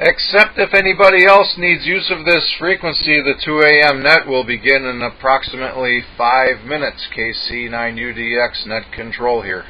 Except if anybody else needs use of this frequency, the 2 a.m. net will begin in approximately 5 minutes. KC9UDX net control here.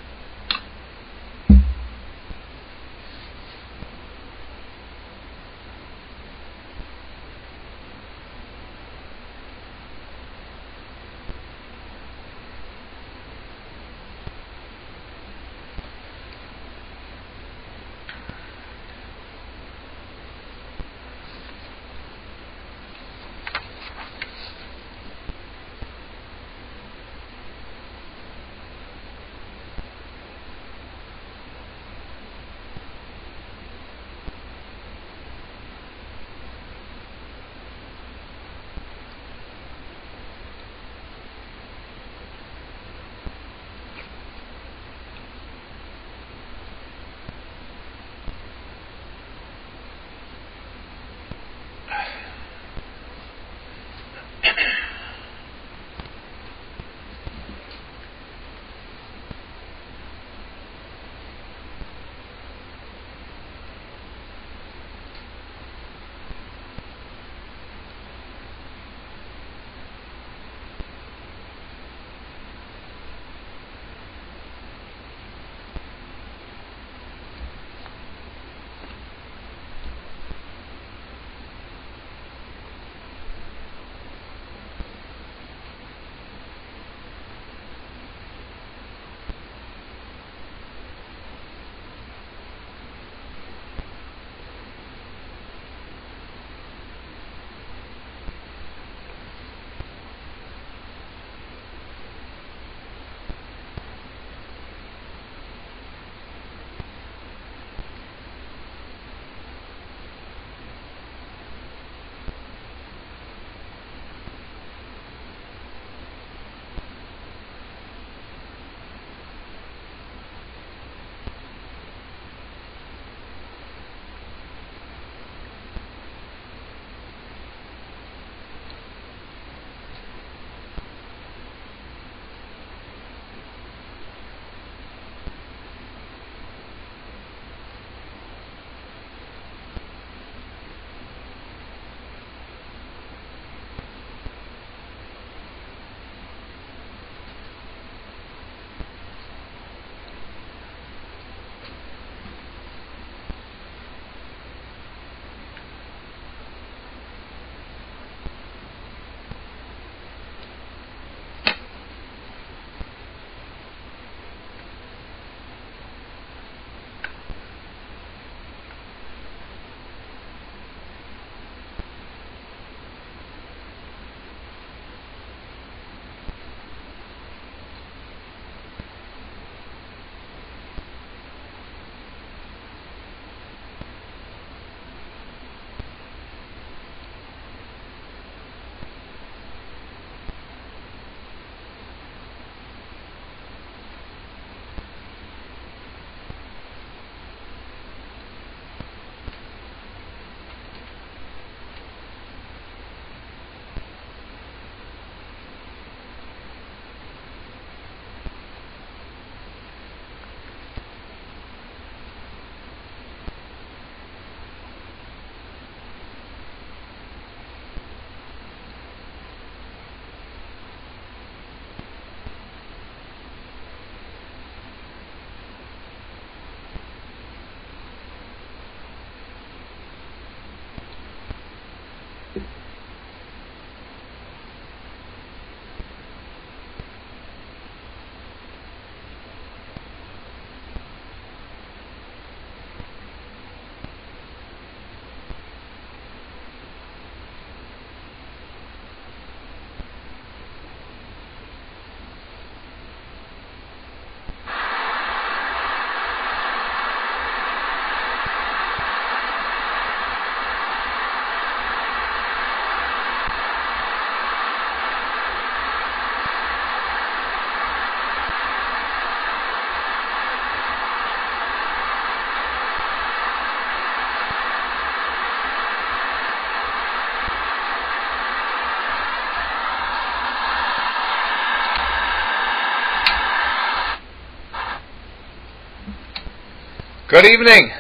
Good evening.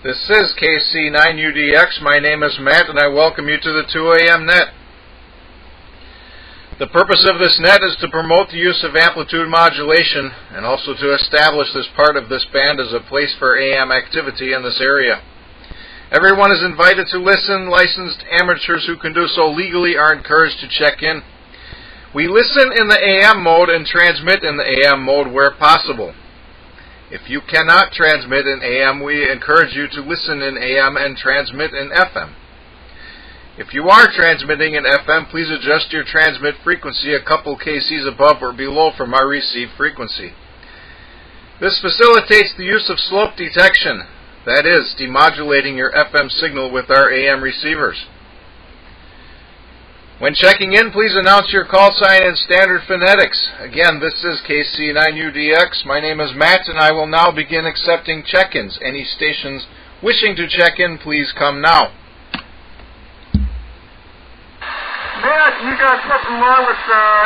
This is KC9UDX. My name is Matt, and I welcome you to the 2 a.m. net. The purpose of this net is to promote the use of amplitude modulation and also to establish this part of this band as a place for AM activity in this area. Everyone is invited to listen. Licensed amateurs who can do so legally are encouraged to check in. We listen in the AM mode and transmit in the AM mode where possible. If you cannot transmit in AM, we encourage you to listen in AM and transmit in FM. If you are transmitting in FM, please adjust your transmit frequency a couple kCs above or below from our receive frequency. This facilitates the use of slope detection, that is, demodulating your FM signal with our AM receivers. When checking in, please announce your call sign in standard phonetics. Again, this is KC9UDX. My name is Matt, and I will now begin accepting check-ins. Any stations wishing to check in, please come now. Matt, you got something wrong with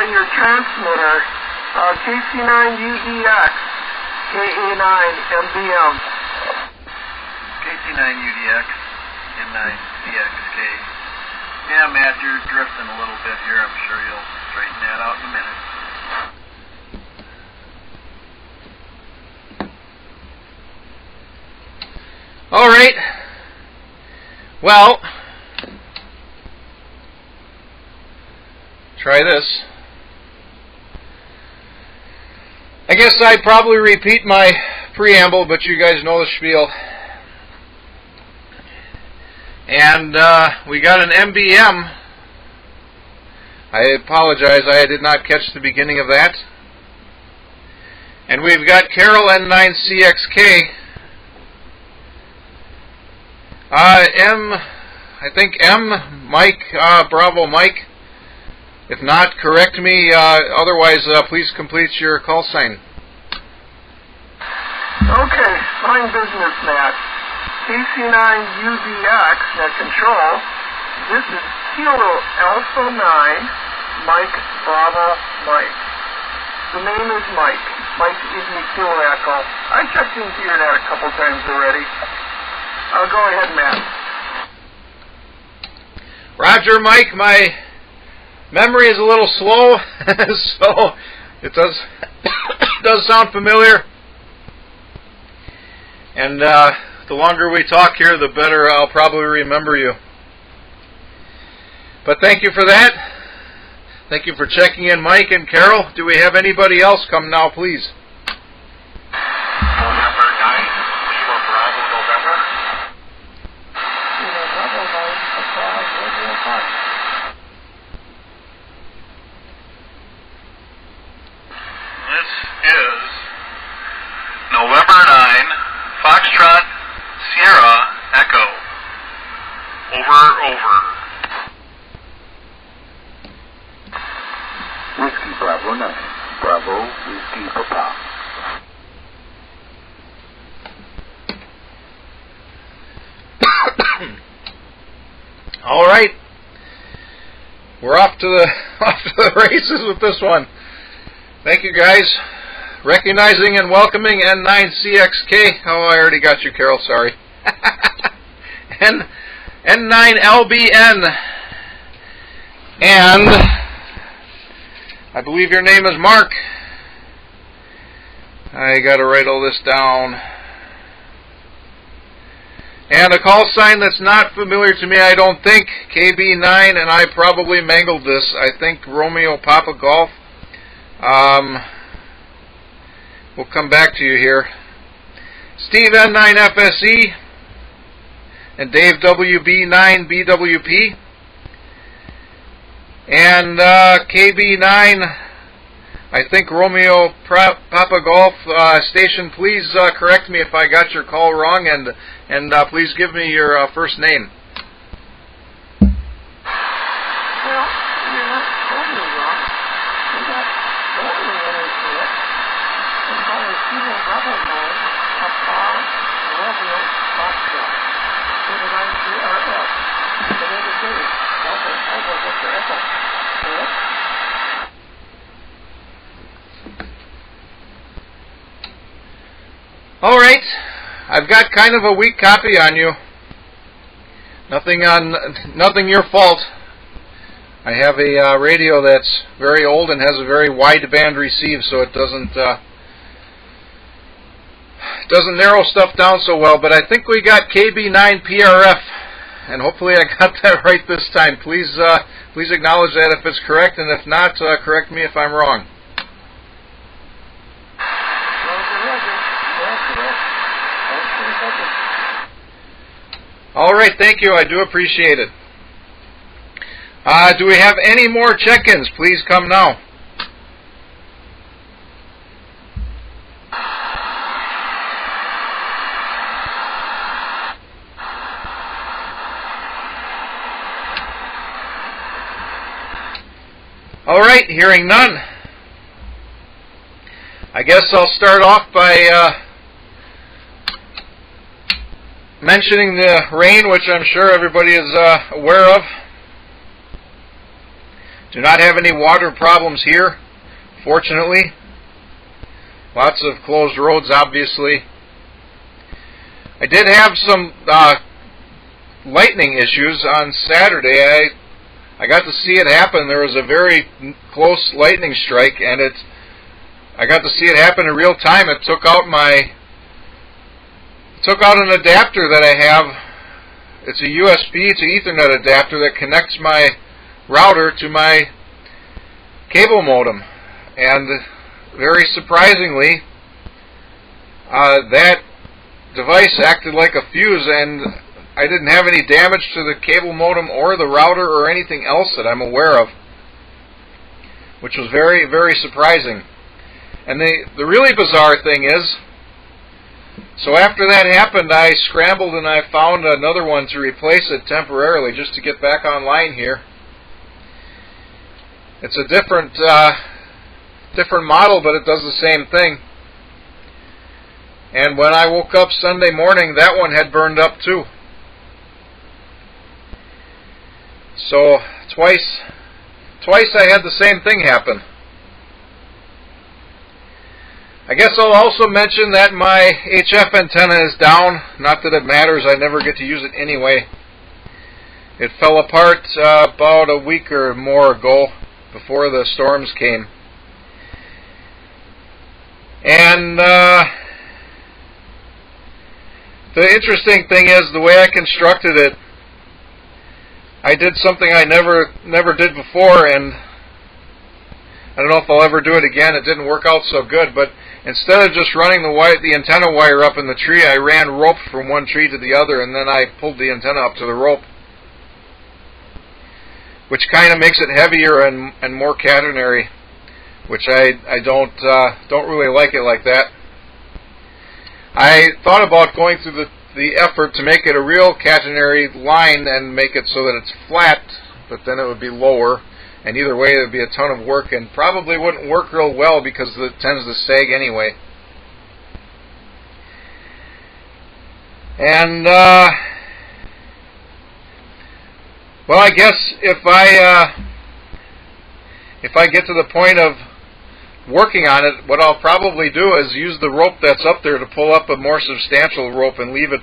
your transmitter. KC9UDX, KA9MBM. KC9UDX, M9CXK. Yeah, Matt, you're drifting a little bit here. I'm sure you'll straighten that out in a minute. All right. Well, try this. I guess I'd probably repeat my preamble, but you guys know the spiel. And we got an MBM. I apologize, I did not catch the beginning of that. And we've got Carol N9CXK. I think M, Mike, Bravo Mike. If not, correct me. Otherwise, please complete your call sign. Okay, fine business, Matt. KC9UDX, net control. This is Kilo Alpha 9, Mike, Bravo, Mike. The name is Mike. Mike Igni Kilo Echo. I checked into your net a couple times already. Go ahead, Matt. Roger, Mike. My memory is a little slow, so it does sound familiar. And the longer we talk here, the better I'll probably remember you. But thank you for that. Thank you for checking in, Mike and Carol. Do we have anybody else? Come now, please. November 9, Lima Bravo, November. This is November 9, Foxtrot, Sierra, Echo. Over. Whiskey Bravo 9. Bravo, Whiskey Papa. All right. We're off to the races with this one. Thank you, guys. Recognizing and welcoming N9CXK. Oh, I already got you, Carol. Sorry. N9LBN. And I believe your name is Mark. I got to write all this down. And a call sign that's not familiar to me, I don't think. KB9, and I probably mangled this. I think Romeo Papa Golf. We'll come back to you here. Steve N9FSE and Dave WB9BWP and KB9, I think Romeo Papa Golf station. Please correct me if I got your call wrong, and please give me your first name. All right, I've I've got kind of a weak copy on you. Nothing your fault. I have a radio that's very old and has a very wide band receive, so it doesn't narrow stuff down so well. But I think we got KB9 PRF, and hopefully I got that right this time. Please acknowledge that if it's correct, and if not, correct me if I'm wrong. All right, thank you. I do appreciate it. Do we have any more check-ins? Please come now. All right, hearing none. I guess I'll start off by mentioning the rain, which I'm sure everybody is aware of. Do not have any water problems here, fortunately. Lots of closed roads, obviously. I did have some lightning issues on Saturday. I got to see it happen. There was a very close lightning strike, and I got to see it happen in real time. It took out an adapter that I have. It's a USB to Ethernet adapter that connects my router to my cable modem, and very surprisingly, that device acted like a fuse, and I didn't have any damage to the cable modem or the router or anything else that I'm aware of, which was very, very surprising. And the really bizarre thing is, so after that happened, I scrambled and I found another one to replace it temporarily just to get back online here. It's a different model, but it does the same thing. And when I woke up Sunday morning, that one had burned up too. So twice I had the same thing happen. I guess I'll also mention that my HF antenna is down. Not that it matters, I never get to use it anyway. It fell apart about a week or more ago, before the storms came. And the interesting thing is, the way I constructed it, I did something I never did before, and I don't know if I'll ever do it again. It didn't work out so good, but instead of just running the antenna wire up in the tree, I ran rope from one tree to the other, and then I pulled the antenna up to the rope, which kind of makes it heavier and more catenary, which I don't really like it like that. I thought about going through the effort to make it a real catenary line and make it so that it's flat, but then it would be lower, and either way it would be a ton of work and probably wouldn't work real well because it tends to sag anyway. And well, I guess if I get to the point of working on it, what I'll probably do is use the rope that's up there to pull up a more substantial rope and leave it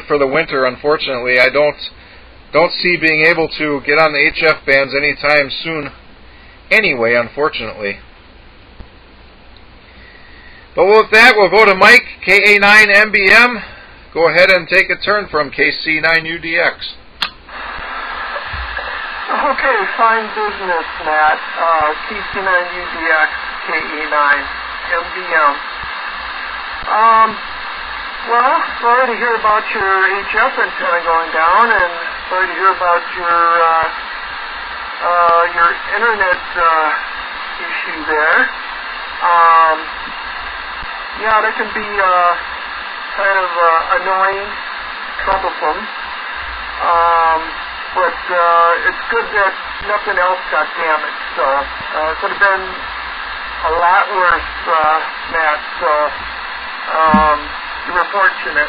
for the winter. Unfortunately, I don't see being able to get on the HF bands anytime soon anyway, unfortunately. But with that, we'll go to Mike, KA9MBM. Go ahead and take a turn from KC9UDX. Okay, fine business, Matt. KC9UDX, KA9MBM. Well, sorry to hear about your HF antenna going down, and sorry to hear about your internet issue there. Yeah, that can be kind of annoying, troublesome. But it's good that nothing else got damaged. So it could have been a lot worse, Matt. So you were fortunate.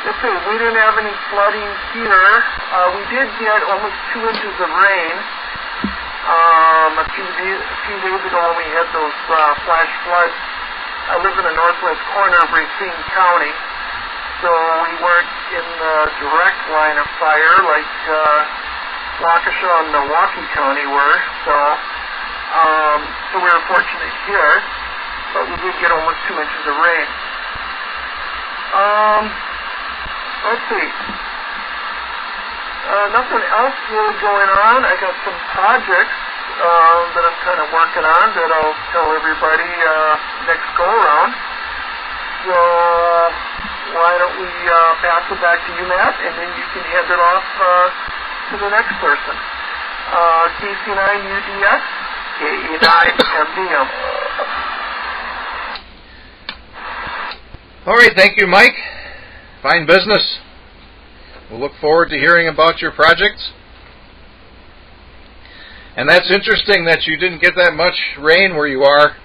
Let's see, we didn't have any flooding here. We did get almost 2 inches of rain a few days ago when we had those flash floods I live in the northwest corner of Racine County, so we weren't in the direct line of fire like Waukesha and Milwaukee County were, so we were fortunate here, but we did get almost 2 inches of rain. Let's see. Nothing else really going on. I got some projects that I'm kind of working on that I'll tell everybody next go around. So why don't we pass it back to you, Matt, and then you can hand it off to the next person. KC9UDX, KE9MDM. All right, thank you, Mike. Fine business. We'll look forward to hearing about your projects. And that's interesting that you didn't get that much rain where you are.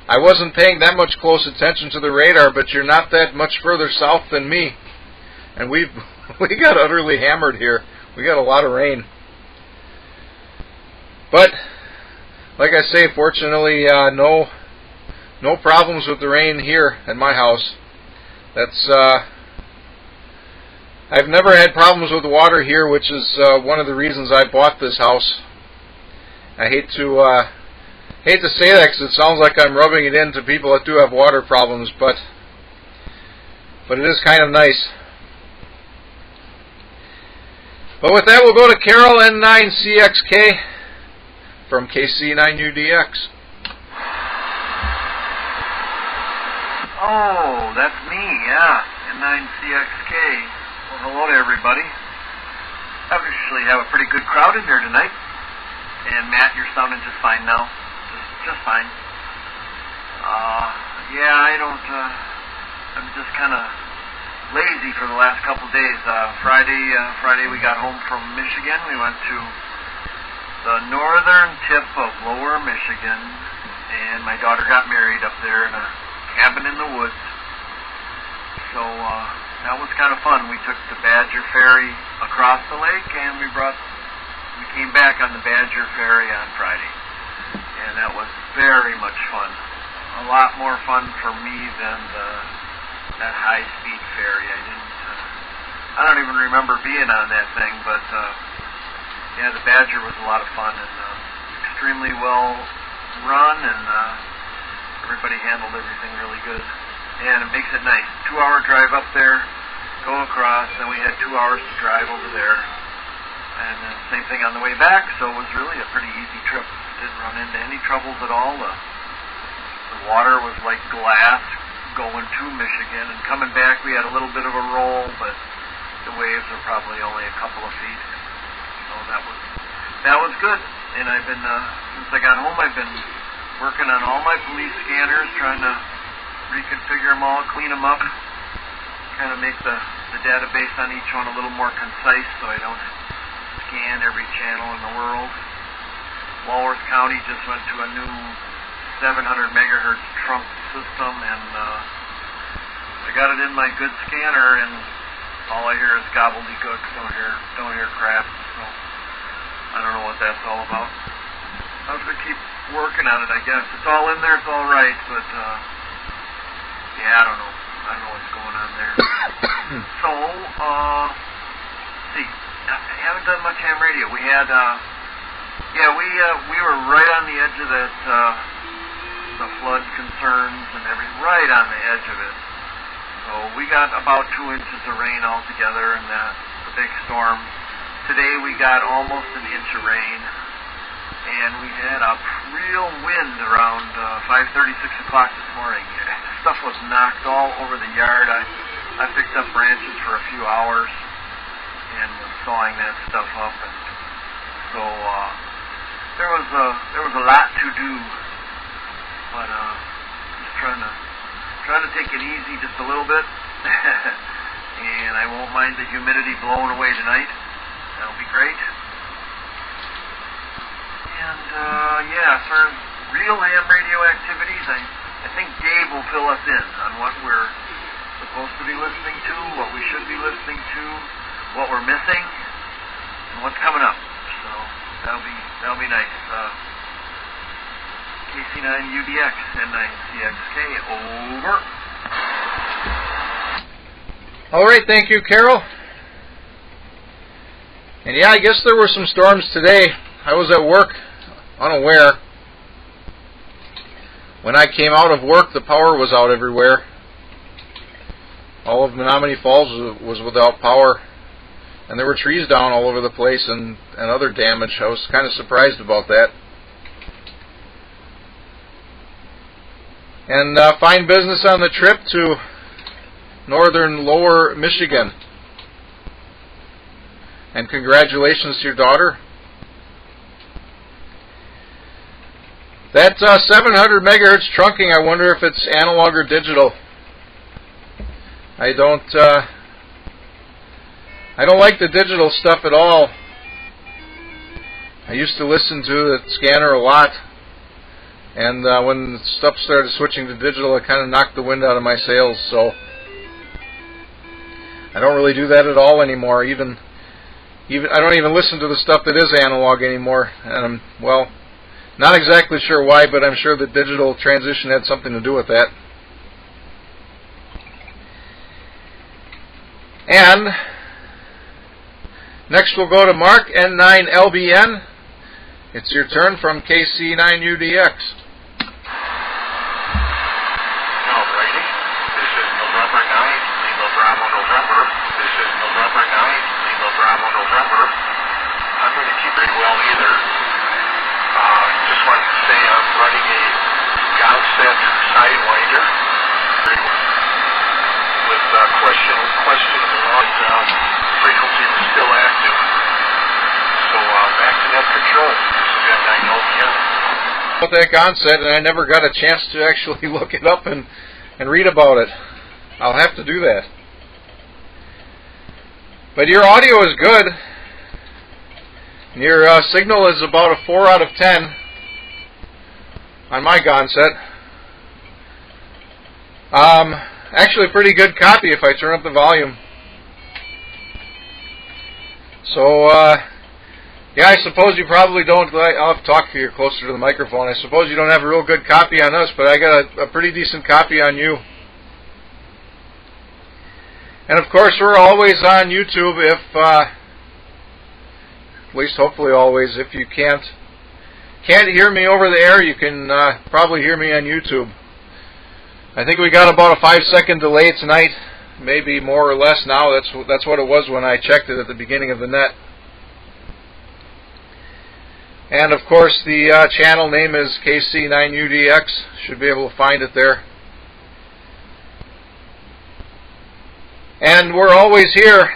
I wasn't paying that much close attention to the radar, but you're not that much further south than me. And we got utterly hammered here. We got a lot of rain. But, like I say, fortunately, no problems with the rain here at my house. That's I've never had problems with water here, which is one of the reasons I bought this house. I hate to say that because it sounds like I'm rubbing it into people that do have water problems, but it is kind of nice. But with that, we'll go to Carol N9CXK from KC9UDX. Oh, that's me, yeah, N9CXK. Well, hello to everybody. I actually have a pretty good crowd in here tonight. And Matt, you're sounding just fine now. Just fine. Yeah, I'm just kind of lazy for the last couple days. Friday we got home from Michigan. We went to the northern tip of lower Michigan, and my daughter got married up there in a cabin in the woods. So that was kind of fun. We took the Badger Ferry across the lake, and we came back on the Badger Ferry on Friday. And that was very much fun. A lot more fun for me than that high-speed ferry. I don't even remember being on that thing, but yeah, the Badger was a lot of fun and extremely well run, and everybody handled everything really good. And it makes it nice. 2-hour drive up there, go across, and we had 2 hours to drive over there. And same thing on the way back, so it was really a pretty easy trip. Didn't run into any troubles at all. The water was like glass going to Michigan, and coming back we had a little bit of a roll, but the waves were probably only a couple of feet. So that was good. And I've been since I got home, I've been working on all my police scanners, trying to reconfigure them all, clean them up, kind of make the database on each one a little more concise, so I don't scan every channel in the world. Walworth County just went to a new 700 megahertz trunk system, and I got it in my good scanner, and all I hear is gobbledygook. Don't hear crap. So I don't know what that's all about. I was gonna keep working on it, I guess. It's all in there. It's all right, but yeah, I don't know. I don't know what's going on there. So see, I haven't done much ham radio. We had we were right on the edge of that the flood concerns and everything, right on the edge of it. So we got about 2 inches of rain altogether in the big storm. Today we got almost an inch of rain, and we had a real wind around 5:30, 6 o'clock this morning. Stuff was knocked all over the yard. I picked up branches for a few hours and was sawing that stuff up, and so there was a lot to do, but just trying to take it easy just a little bit, and I won't mind the humidity blowing away tonight. That'll be great. And yeah, as far as real ham radio activities, I think Dave will fill us in on what we're supposed to be listening to, what we should be listening to, what we're missing, and what's coming up. So that'll be nice. KC9UDX, N9CXK, over. All right, thank you, Carol. And yeah, I guess there were some storms today. I was at work, unaware. When I came out of work, the power was out everywhere. All of Menominee Falls was without power. And there were trees down all over the place and other damage. I was kind of surprised about that. And fine business on the trip to northern Lower Michigan. And congratulations to your daughter. That 700 megahertz trunking, I wonder if it's analog or digital. I don't like the digital stuff at all. I used to listen to the scanner a lot, and when stuff started switching to digital, it kind of knocked the wind out of my sails. So I don't really do that at all anymore. Even I don't even listen to the stuff that is analog anymore. And well, not exactly sure why, but I'm sure the digital transition had something to do with that. And next we'll go to Mark, N9LBN. It's your turn from KC9UDX. Alrighty. This is November 9, Lima Bravo November. This is November 9, Lima Bravo November. I'm going to keep it well either. Just wanted to say I'm running a Gonset Sidewinder with questionable on frequency was still active. So back to net control. This is N9LBN. About that Gonset, and I never got a chance to actually look it up and read about it. I'll have to do that. But your audio is good. Your signal is about a 4 out of 10 on my Gonset. Actually, a pretty good copy if I turn up the volume. So, yeah, I suppose you probably don't. I'll have to talk here closer to the microphone. I suppose you don't have a real good copy on us, but I got a pretty decent copy on you. And of course, we're always on YouTube. If, at least hopefully always, if you can't hear me over the air, you can probably hear me on YouTube. I think we got about a 5-second delay tonight, maybe more or less now. That's what it was when I checked it at the beginning of the net. And of course, the channel name is KC9UDX. Should be able to find it there. And we're always here.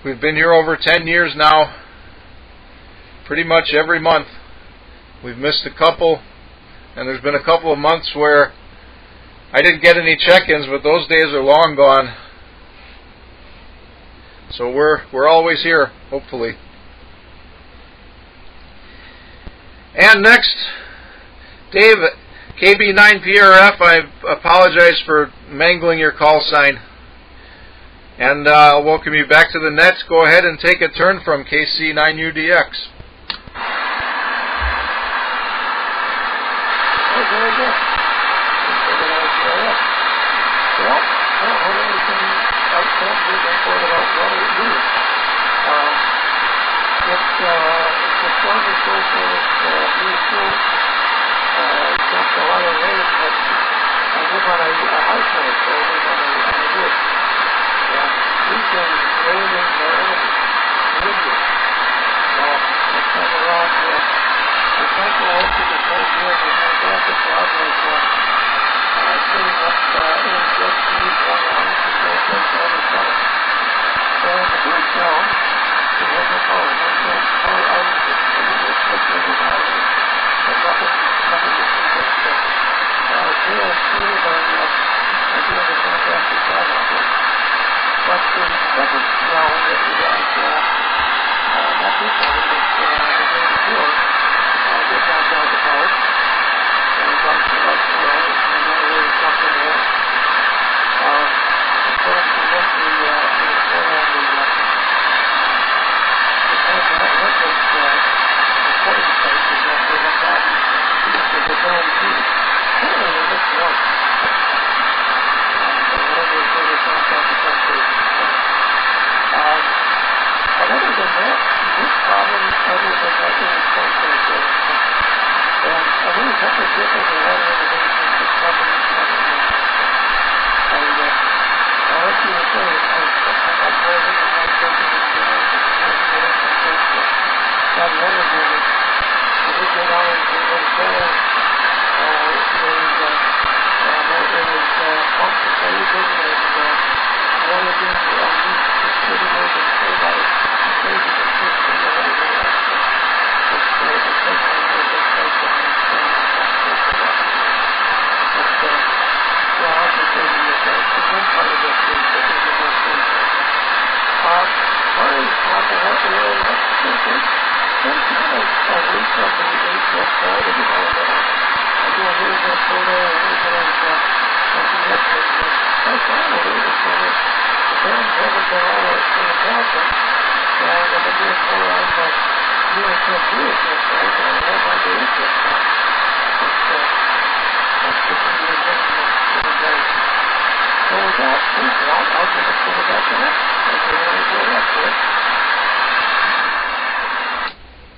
We've been here over 10 years now. Pretty much every month. We've missed a couple, and there's been a couple of months where I didn't get any check-ins, but those days are long gone. So we're always here, hopefully. And next, Dave, KB9PRF, I apologize for mangling your call sign. And I'll welcome you back to the net. Go ahead and take a turn from KC9UDX.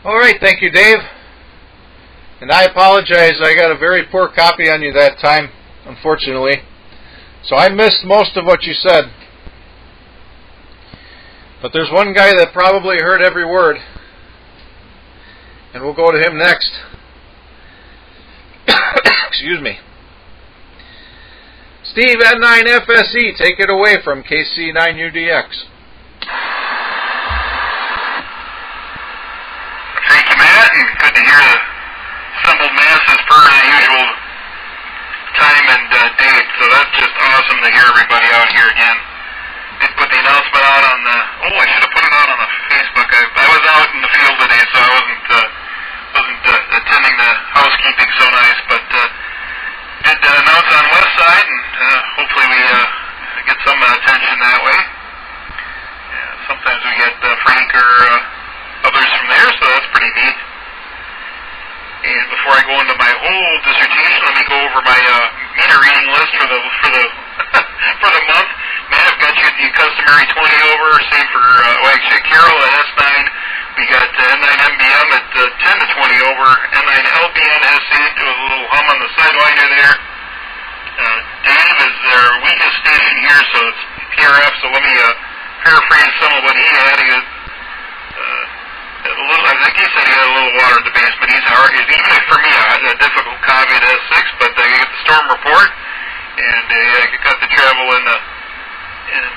All right, thank you, Dave. And I apologize, I got a very poor copy on you that time, unfortunately. So I missed most of what you said. But there's one guy that probably heard every word. And we'll go to him next. Excuse me. Steve N9FSE, take it away from KC9UDX. Thank you, Matt, and good to hear the assembled masses per the usual time and date. So that's just awesome to hear everybody out here again. Did put the announcement out on the. Oh, I should have put it out on the Facebook. I was out in the field today, so I wasn't attending the housekeeping so nice, but did announce on West Side, and hopefully we get some attention that way. Yeah, sometimes we get Frank or others from there, so that's pretty neat. And before I go into my whole dissertation, let me go over my meter reading list for the for the month. Matt, I've got you the customary 20 over, same for actually Carol at S9. We got N9MBM at 10 to 20 over, N9LBN S8 to a little hum on the sideliner there. Dave is their weakest station here, so it's PRF. So let me paraphrase some of what he had. He had I think he said he had a little water in the basement. He's hard. Even for me, I had a difficult copy at S6, but I get the storm report, and I got to travel into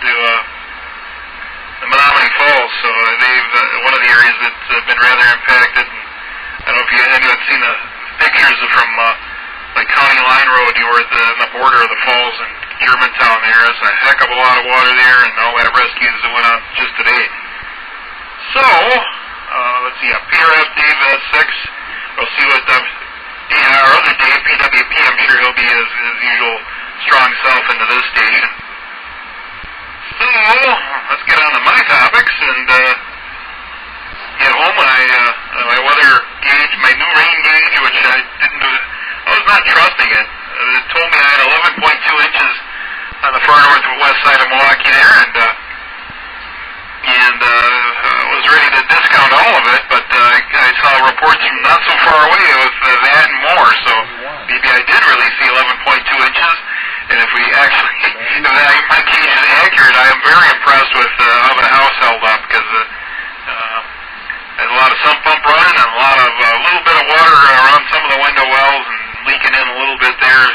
the Menominee Falls. So they've one of the areas that's been rather impacted. And I don't know if anyone's seen the pictures from like County Line Road. You were at the border of the falls in Germantown there. There's a heck of a lot of water there, and all that rescues that went on just today. So. Let's see, PRF Dave S6. We'll see what our other Dave, PWP, I'm sure he'll be his usual strong self into this station. So, let's get on to my topics and get home. My weather gauge, my new rain gauge, which I was not trusting it. It told me I had 11.2 inches on the far northwest side of Milwaukee there, and was ready to discount all of it, but I saw reports from not so far away with that and more, so maybe I did really see 11.2 inches, and if we actually, if my gauge is accurate, I am very impressed with how the house held up, because there's a lot of sump pump running, and a lot of little bit of water around some of the window wells, and leaking in a little bit there.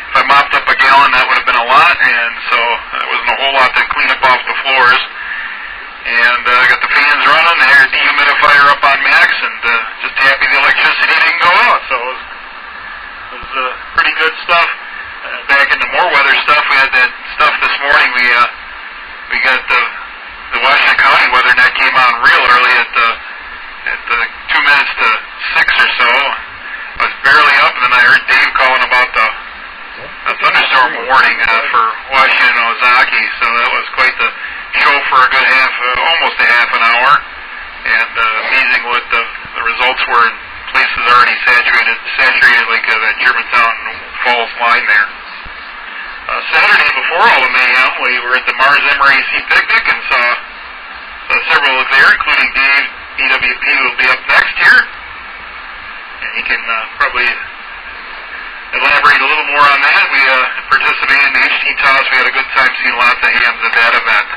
If I mopped up a gallon, that would have been a lot, and so there wasn't a whole lot to clean up off the floors. And got the fans running, the air dehumidifier up on max, and just happy the electricity didn't go out. So it was pretty good stuff. Back into more weather stuff, we had that stuff this morning. We got the Washington County weather net came on real early at 2 minutes to 6 or so. I was barely up, and then I heard Dave calling about a thunderstorm warning for Washington and Ozaki. So that was quite the show for a good almost a half an hour, and amazing what the results were in places already saturated like that Germantown Falls line there. Saturday before all the mayhem, we were at the Mars MRAC picnic and saw several there, including Dave, EWP, who will be up next here, and he can probably elaborate a little more on that. We participated in the HT toss. We had a good time seeing lots of hams at that event.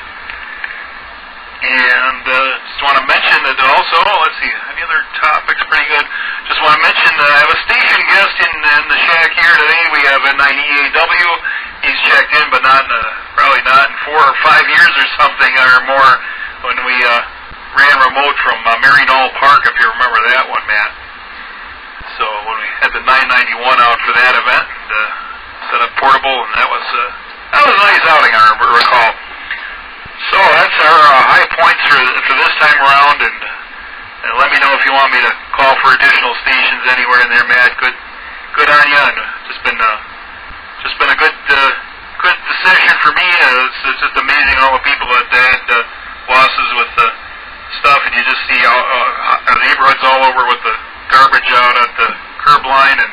And just want to mention that also, let's see, any other topics? Pretty good. Just want to mention I have a station guest in the shack here today. We have a 9EAW. He's checked in, but probably not in 4 or 5 years or something or more, when we ran remote from Maryknoll Park, if you remember that one, Matt. So when we had the 991 out for that event, set up portable, and that was a nice outing, I recall. So that's our high points for this time around, and let me know if you want me to call for additional stations anywhere in there, Matt. Good good on you, and just been a good decision for me. It's just amazing all the people that had losses with stuff, and you just see neighborhoods all over with the garbage out at the curb line, and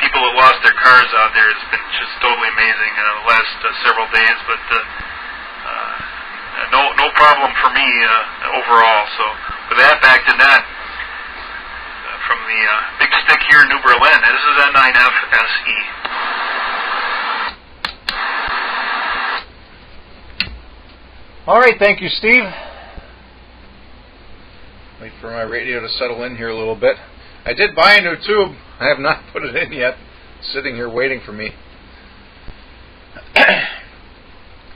people that lost their cars out there. It's been just totally amazing the last several days, but no problem for me overall. So with that, back to Ned. From the big stick here in New Berlin, this is N9FSE. All right, thank you, Steve. Wait for my radio to settle in here a little bit. I did buy a new tube. I have not put it in yet. It's sitting here waiting for me.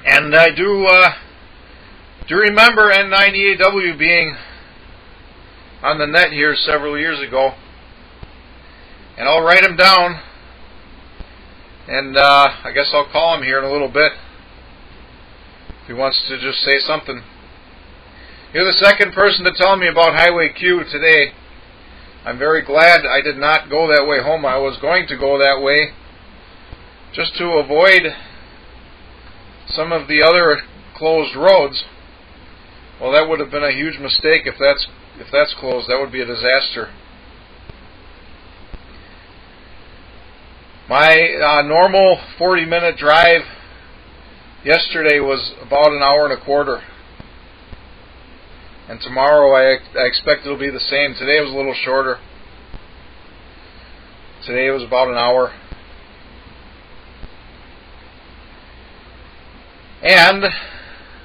And I do remember N90AW being on the net here several years ago. And I'll write him down. And I guess I'll call him here in a little bit if he wants to just say something. You're the second person to tell me about Highway Q today. I'm very glad I did not go that way home. I was going to go that way just to avoid some of the other closed roads. Well, that would have been a huge mistake if that's closed. That would be a disaster. My normal 40-minute drive yesterday was about an hour and a quarter. And tomorrow I expect it'll be the same. Today was a little shorter. Today it was about an hour. And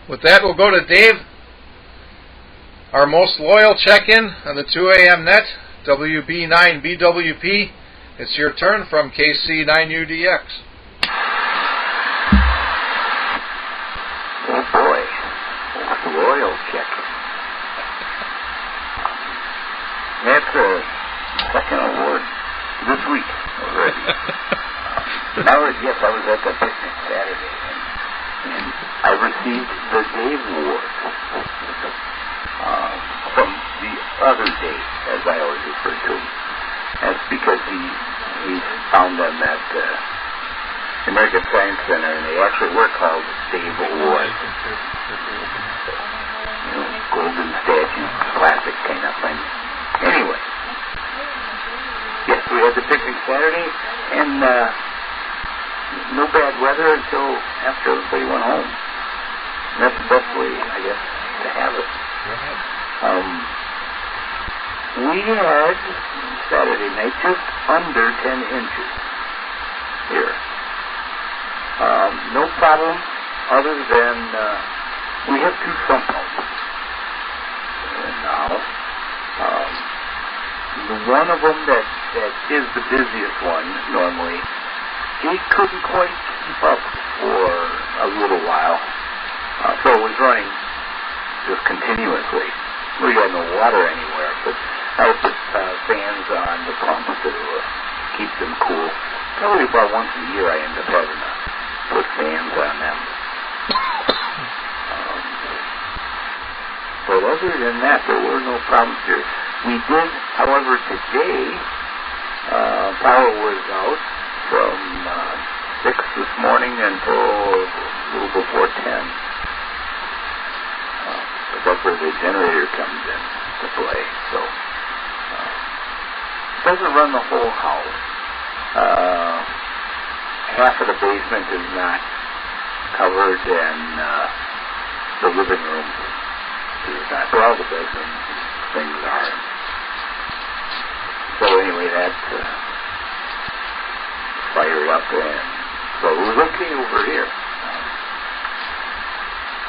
with that, we'll go to Dave, our most loyal check-in on the 2 a.m. net, WB9BWP. It's your turn from KC9UDX. Oh boy, that's a loyal check-in. That's a second award this week already. I was at the picnic Saturday, and I received the Dave Award from the other Dave, as I always refer to him. That's because he found them at the American Science Center, and they actually were called Dave Awards. Golden statue, classic kind of thing. Anyway, yes, we had the picnic Saturday, and no bad weather until after everybody went home. And that's the best way, I guess, to have it. We had Saturday night just under 10 inches here. No problem other than we have two sump pumps in the house. The one of them that is the busiest one normally, he couldn't quite keep up for a little while. So it was running just continuously. We got no water anywhere, but I put fans on the pumps to keep them cool. Probably about once a year I end up having to put fans on them. But other than that, there were no problems here. We did, however, today, power was out from 6 this morning until a little before 10. But that's where the generator comes in to play. So it doesn't run the whole house. Half of the basement is not covered, and the living room is not. But all the bedroom things are. So anyway, that fired up, and so it was okay over here.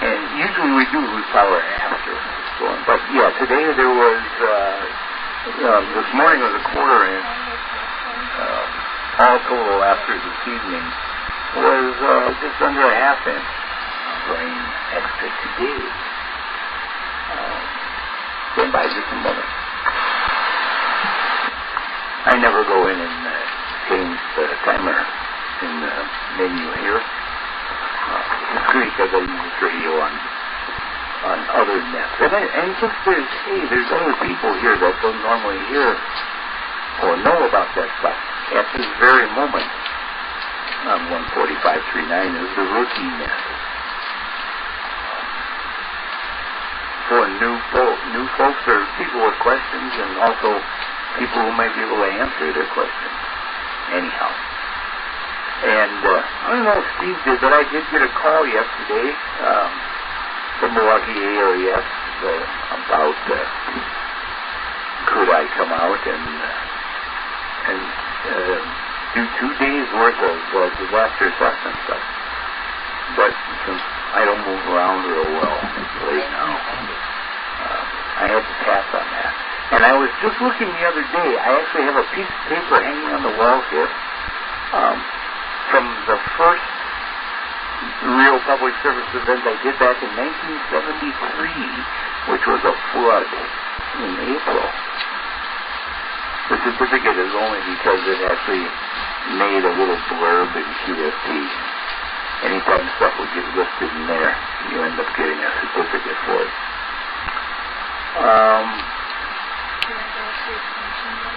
And usually we do lose power after storm. But yeah, today there was, this morning was a quarter inch. All total after this evening was just under a half inch rain extra today. Stand by just a moment. I never go in and change the timer in the menu here. It's great because I use this radio on other nets. And just there's other people here that don't normally hear or know about that stuff. at this very moment on 145.39 is the rookie net. For new folks or people with questions, and also people who might be able to answer their questions. Anyhow. And I don't know if Steve did, but I did get a call yesterday from Milwaukee ARES about could I come out and do 2 days worth of disaster assessment stuff. But since I don't move around real well right now, I had to pass on that. And I was just looking the other day. I actually have a piece of paper hanging on the wall here from the first real public service event I did back in 1973, which was a flood in April. The certificate is only because it actually made a little blurb in QFT. Anytime stuff would get listed in there, you end up getting a certificate for it.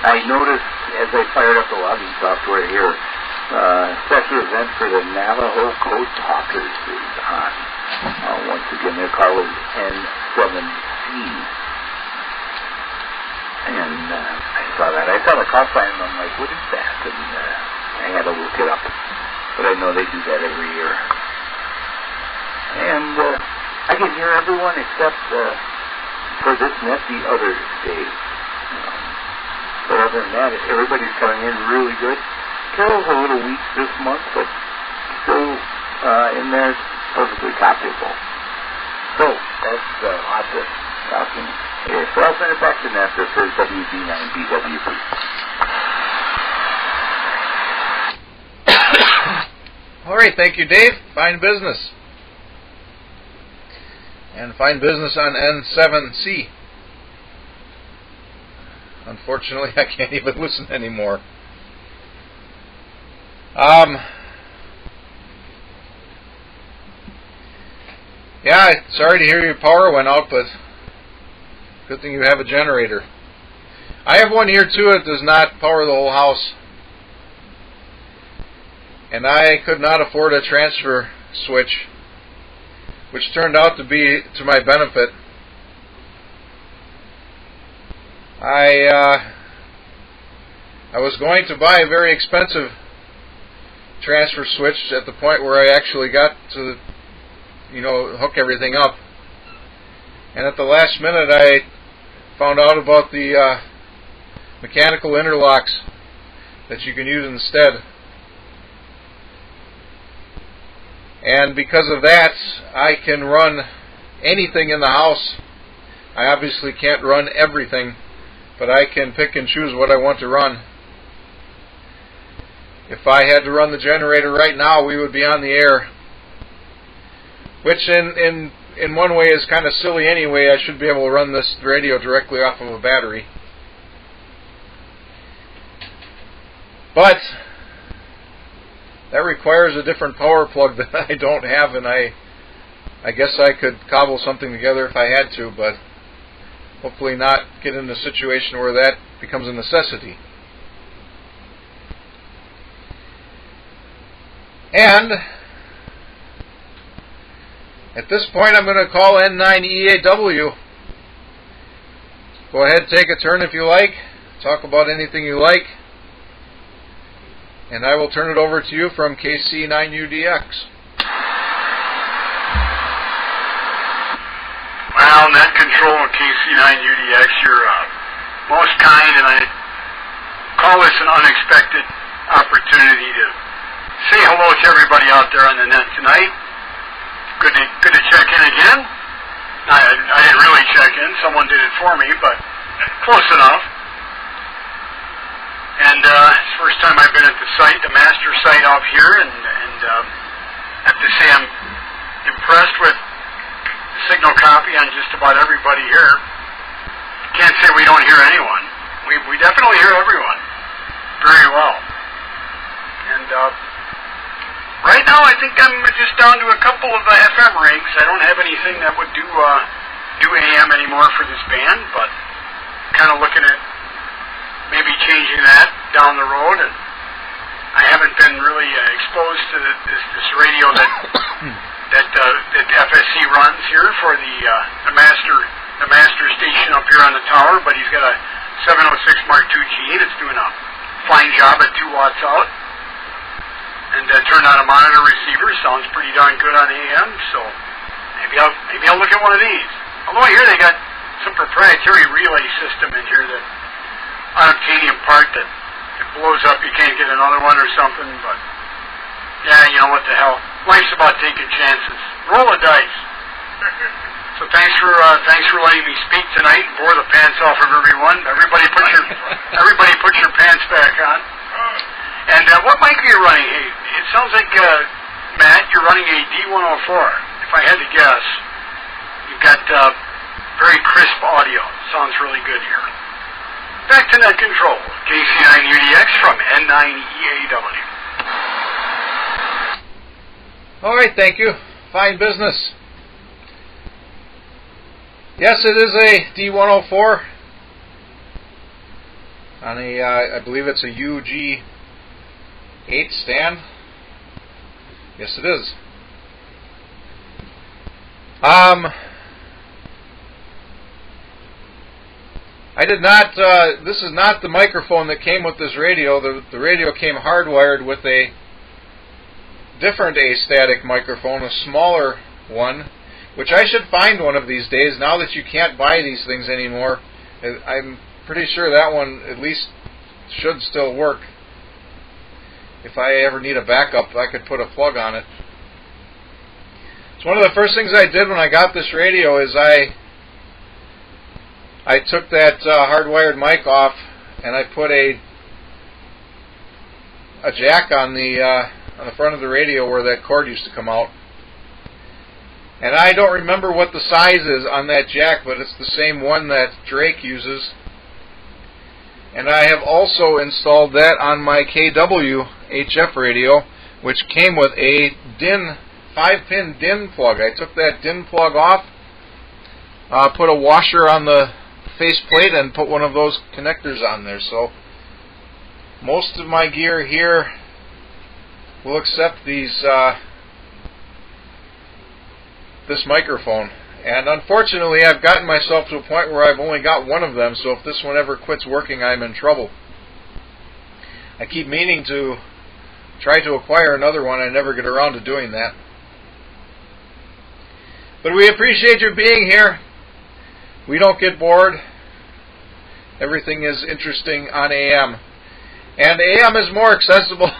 I noticed as I fired up the logging software here, special event for the Navajo Code Talkers is on. Once again, their car was N7C. And I saw that. I saw the call sign and I'm like, what is that? And I had to look it up. But I know they do that every year. And I can hear everyone except for this net the other day. But other than that, everybody's coming in really good. Carol's a little weak this month, but still in there, perfectly copyable. So, that's lots of talking. So I'll send it back to Nestor for WB9BWP. All right, thank you, Dave. Fine business. And fine business on N7C. Unfortunately, I can't even listen anymore. Yeah, sorry to hear your power went out, but good thing you have a generator. I have one here too. It does not power the whole house. And I could not afford a transfer switch, which turned out to be to my benefit. I was going to buy a very expensive transfer switch at the point where I actually got to, hook everything up. And at the last minute, I found out about the mechanical interlocks that you can use instead. And because of that, I can run anything in the house. I obviously can't run everything, but I can pick and choose what I want to run. If I had to run the generator right now, we would be on the air. Which in one way is kind of silly anyway. I should be able to run this radio directly off of a battery. But that requires a different power plug that I don't have, and I guess I could cobble something together if I had to, but hopefully not get in a situation where that becomes a necessity. And at this point, I'm going to call N9EAW. Go ahead, take a turn if you like. Talk about anything you like. And I will turn it over to you from KC9UDX. Well, Net Control and KC9UDX, you're most kind, and I call this an unexpected opportunity to say hello to everybody out there on the net tonight. Good to check in again. I didn't really check in. Someone did it for me, but close enough. And it's the first time I've been at the site, the master site out here, and I have to say I'm impressed with the signal copy on just about everybody here. Can't say we don't hear anyone. We definitely hear everyone very well. And right now I think I'm just down to a couple of FM rigs. I don't have anything that would do AM anymore for this band, but kind of looking at maybe changing that down the road. And I haven't been really exposed to this radio that FSC runs here for the master station up here on the tower, but he's got a 706 Mark II G8. It's doing a fine job at 2 watts out. And turned on a monitor receiver. Sounds pretty darn good on AM, so maybe I'll look at one of these. Although I hear they got some proprietary relay system in here that unobtainium part that it blows up, you can't get another one or something, but yeah, you know what the hell. Life's about taking chances. Roll the dice. So thanks for letting me speak tonight and bore the pants off of everyone. Everybody put your pants back on. And what mic are you running? Hey, it sounds like Matt, you're running a D104. If I had to guess, you've got very crisp audio. Sounds really good here. Back to net control. KC9UDX from N9EAW. All right, thank you. Fine business. Yes, it is a D104 on a, I believe it's a UG8 stand. Yes, it is. I did not, this is not the microphone that came with this radio. The radio came hardwired with a different astatic microphone, a smaller one, which I should find one of these days now that you can't buy these things anymore. I'm pretty sure that one at least should still work. If I ever need a backup, I could put a plug on it. So one of the first things I did when I got this radio is I took that hardwired mic off and I put a jack on the front of the radio where that cord used to come out. And I don't remember what the size is on that jack, but it's the same one that Drake uses. And I have also installed that on my KW HF radio, which came with a DIN 5-pin DIN plug. I took that DIN plug off, put a washer on the faceplate, and put one of those connectors on there. So most of my gear here will accept these this microphone. And unfortunately, I've gotten myself to a point where I've only got one of them, so if this one ever quits working, I'm in trouble. I keep meaning to try to acquire another one. I never get around to doing that. But we appreciate your being here. We don't get bored. Everything is interesting on AM. And AM is more accessible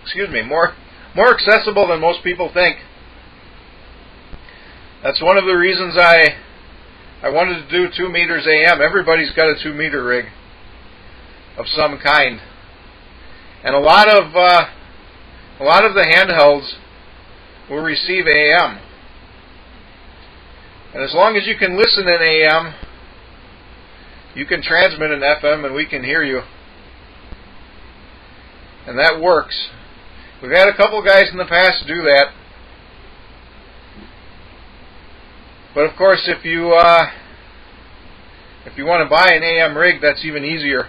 excuse me, more accessible than most people think. That's one of the reasons I wanted to do 2 meters AM. Everybody's got a 2 meter rig of some kind. And a lot of the handhelds will receive AM. And as long as you can listen in AM, you can transmit in FM and we can hear you. And that works. We've had a couple guys in the past do that. But of course, if you want to buy an AM rig, that's even easier.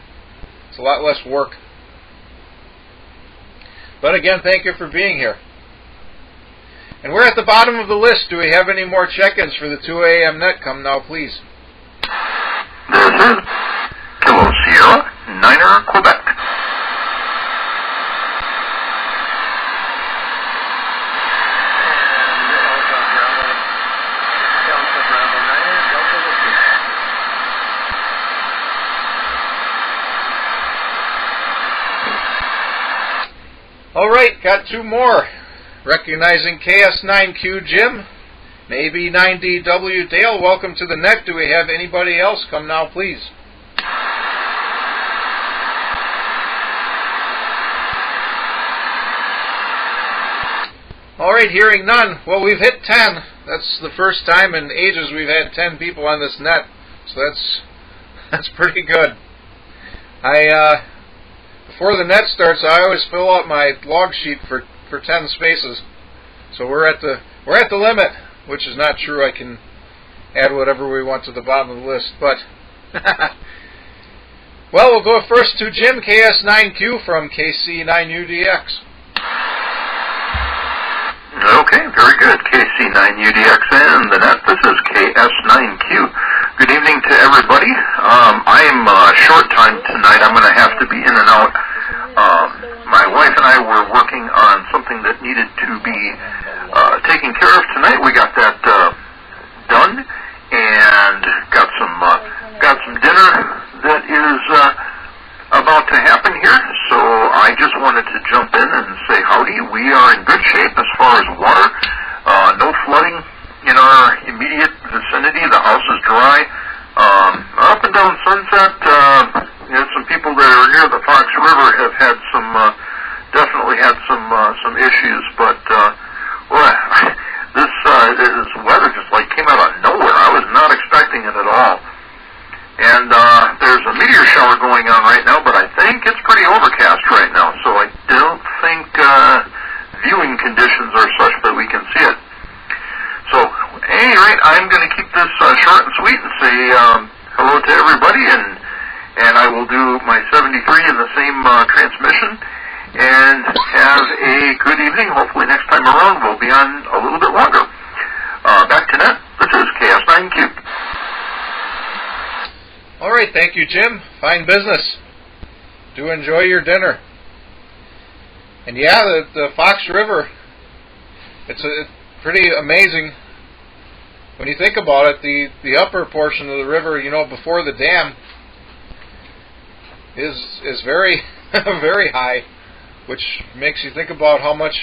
It's a lot less work. But again, thank you for being here. And we're at the bottom of the list. Do we have any more check-ins for the 2 AM net? Come now, please. This is Kilo Sierra, Niner, Quebec. All right, got 2 more. Recognizing KS9Q Jim, maybe 9DW Dale, welcome to the net. Do we have anybody else? Come now, please. All right, hearing none. Well, we've hit 10. That's the first time in ages we've had 10 people on this net, so that's pretty good. Before the net starts, I always fill out my log sheet for 10 spaces. So we're at the limit, which is not true. I can add whatever we want to the bottom of the list, but Well, we'll go first to Jim, KS9Q from KC9UDX. Okay, very good. KC9UDX and the net. This is KS9Q. Good evening to everybody. I'm short time tonight. I'm going to have to be in and out. My wife and I were working on something that needed to be taken care of tonight. We got that done and got some dinner that is about to happen here. So I just wanted to jump in and say howdy. We are in good shape as far as water. No flooding in our immediate vicinity. The house is dry. Up and down Sunset, some people that are near the Fox River have had definitely had some issues. But this weather just like came out of nowhere. I was not expecting it at all. And there's a meteor shower going on right now, but I think it's pretty overcast right now, so I don't think viewing conditions are such that we can see it. So, at any rate, I'm going to keep this short and sweet and say hello to everybody, and I will do my 73 in the same transmission, and have a good evening. Hopefully next time around we'll be on a little bit longer. Back to net. This is KS9Q. All right, thank you, Jim. Fine business. Do enjoy your dinner. And yeah, the Fox River, it's pretty amazing when you think about it. The upper portion of the river, before the dam, is very very high, which makes you think about how much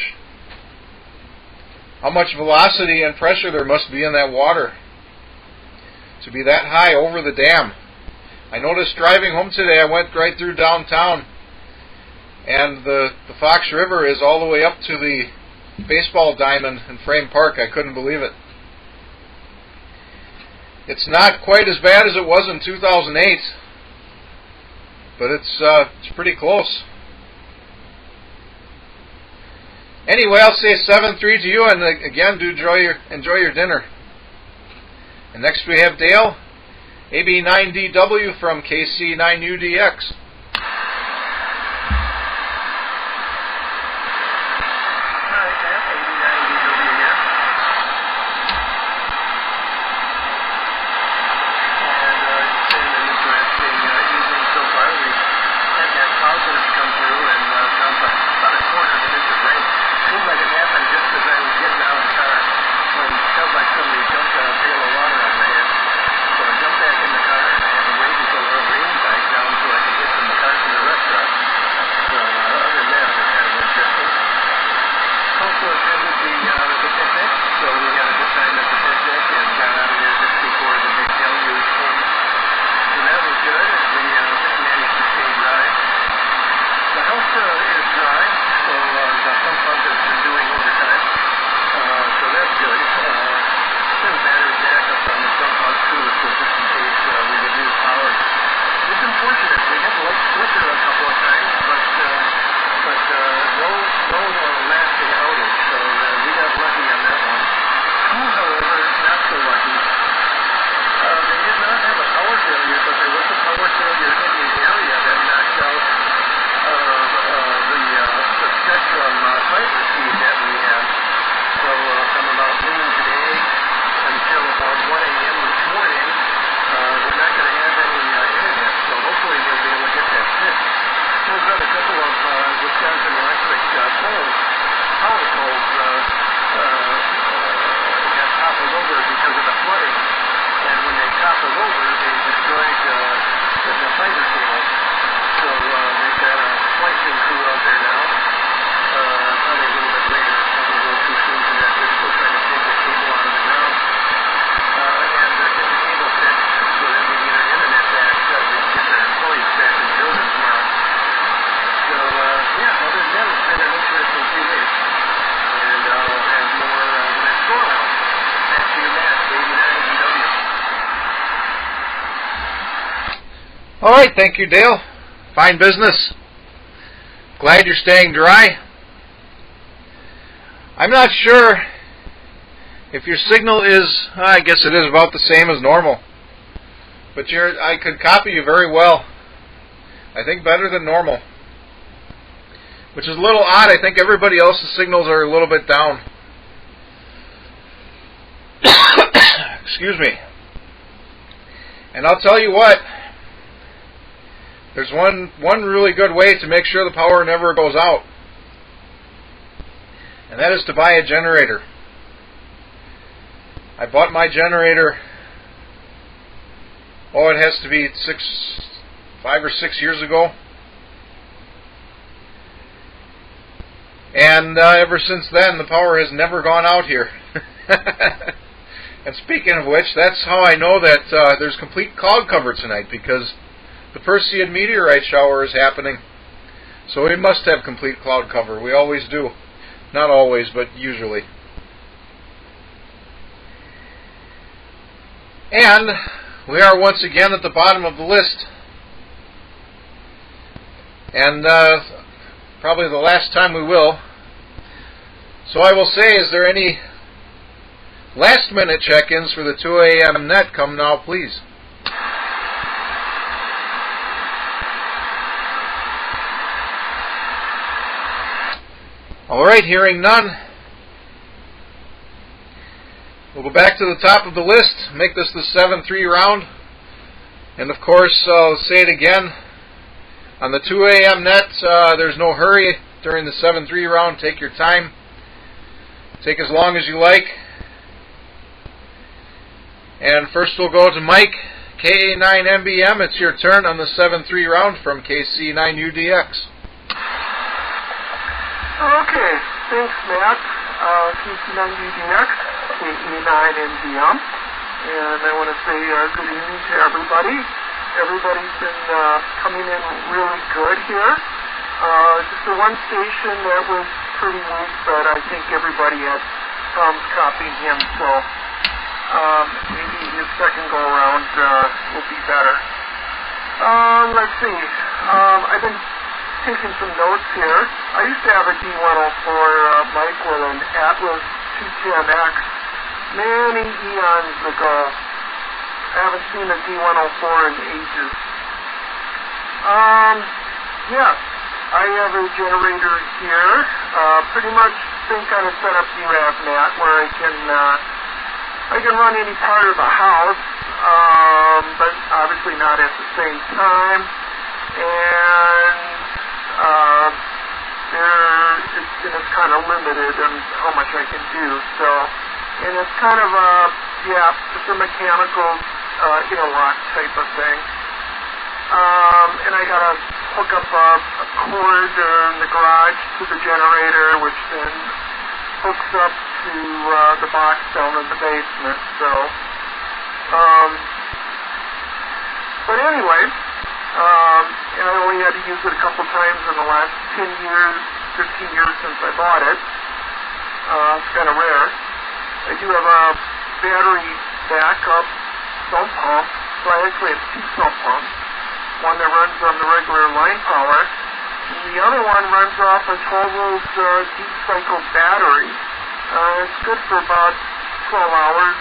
velocity and pressure there must be in that water to be that high over the dam. I noticed driving home today, I went right through downtown, and the Fox River is all the way up to the baseball diamond in Frame Park. I couldn't believe it. It's not quite as bad as it was in 2008, but it's pretty close. Anyway, I'll say 7-3 to you, and again, do enjoy your dinner. And next we have Dale, AB9DW from KC9UDX. All right, thank you, Dale. Fine business. Glad you're staying dry. I'm not sure if your signal is, I guess it is about the same as normal, but I could copy you very well. I think better than normal. Which is a little odd. I think everybody else's signals are a little bit down. Excuse me. And I'll tell you what, there's one really good way to make sure the power never goes out. And that is to buy a generator. I bought my generator, it has to be 5 or 6 years ago. And ever since then, the power has never gone out here. And speaking of which, that's how I know that there's complete cloud cover tonight, because the Perseid meteorite shower is happening. So we must have complete cloud cover. We always do. Not always, but usually. And we are once again at the bottom of the list. And probably the last time we will. So I will say, is there any last minute check-ins for the 2 a.m. net? Come now, please. Alright, hearing none. We'll go back to the top of the list, make this the 7-3 round. And of course, I'll say it again. On the 2 a.m. net, there's no hurry during the 7-3 round. Take your time. Take as long as you like. And first we'll go to Mike, KA9MBM. It's your turn on the 7-3 round from KC9UDX. Okay, thanks, Matt. KC9UDX, KA9MBM. And I want to say good evening to everybody. Everybody's been coming in really good here. Just the one station that was pretty weak, but I think everybody had problems copying him, so maybe his second go around will be better. Let's see. I've been taking some notes here. I used to have a D104 mic with an Atlas 210X many eons ago. I haven't seen a D104 in ages. Yeah, I have a generator here. Pretty much same kind of setup you have, Matt, where I can run any part of the house, but obviously not at the same time. And it's kind of limited in how much I can do. So, and it's kind of it's a mechanical interlock type of thing. And I got to hook up a cord in the garage to the generator, which then hooks up to the box down in the basement. So, but anyway, and I only had to use it a couple times in the last 10 years, 15 years since I bought it. It's kind of rare. I do have a battery backup sump pump, so I actually have 2 sump pumps. One that runs on the regular line power, and the other one runs off a 12-volt deep cycle battery. It's good for about 12 hours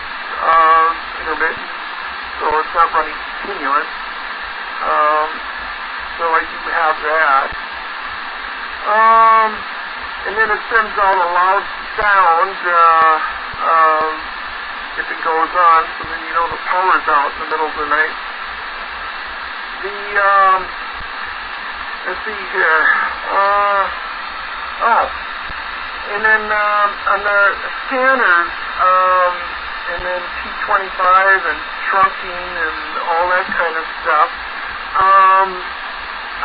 intermittent, so it's not running continuous. So I do have that. And then it sends out a loud sound if it goes on, so then you know the power's out in the middle of the night. Let's see here. And then on the scanners, and then T25 and trunking and all that kind of stuff.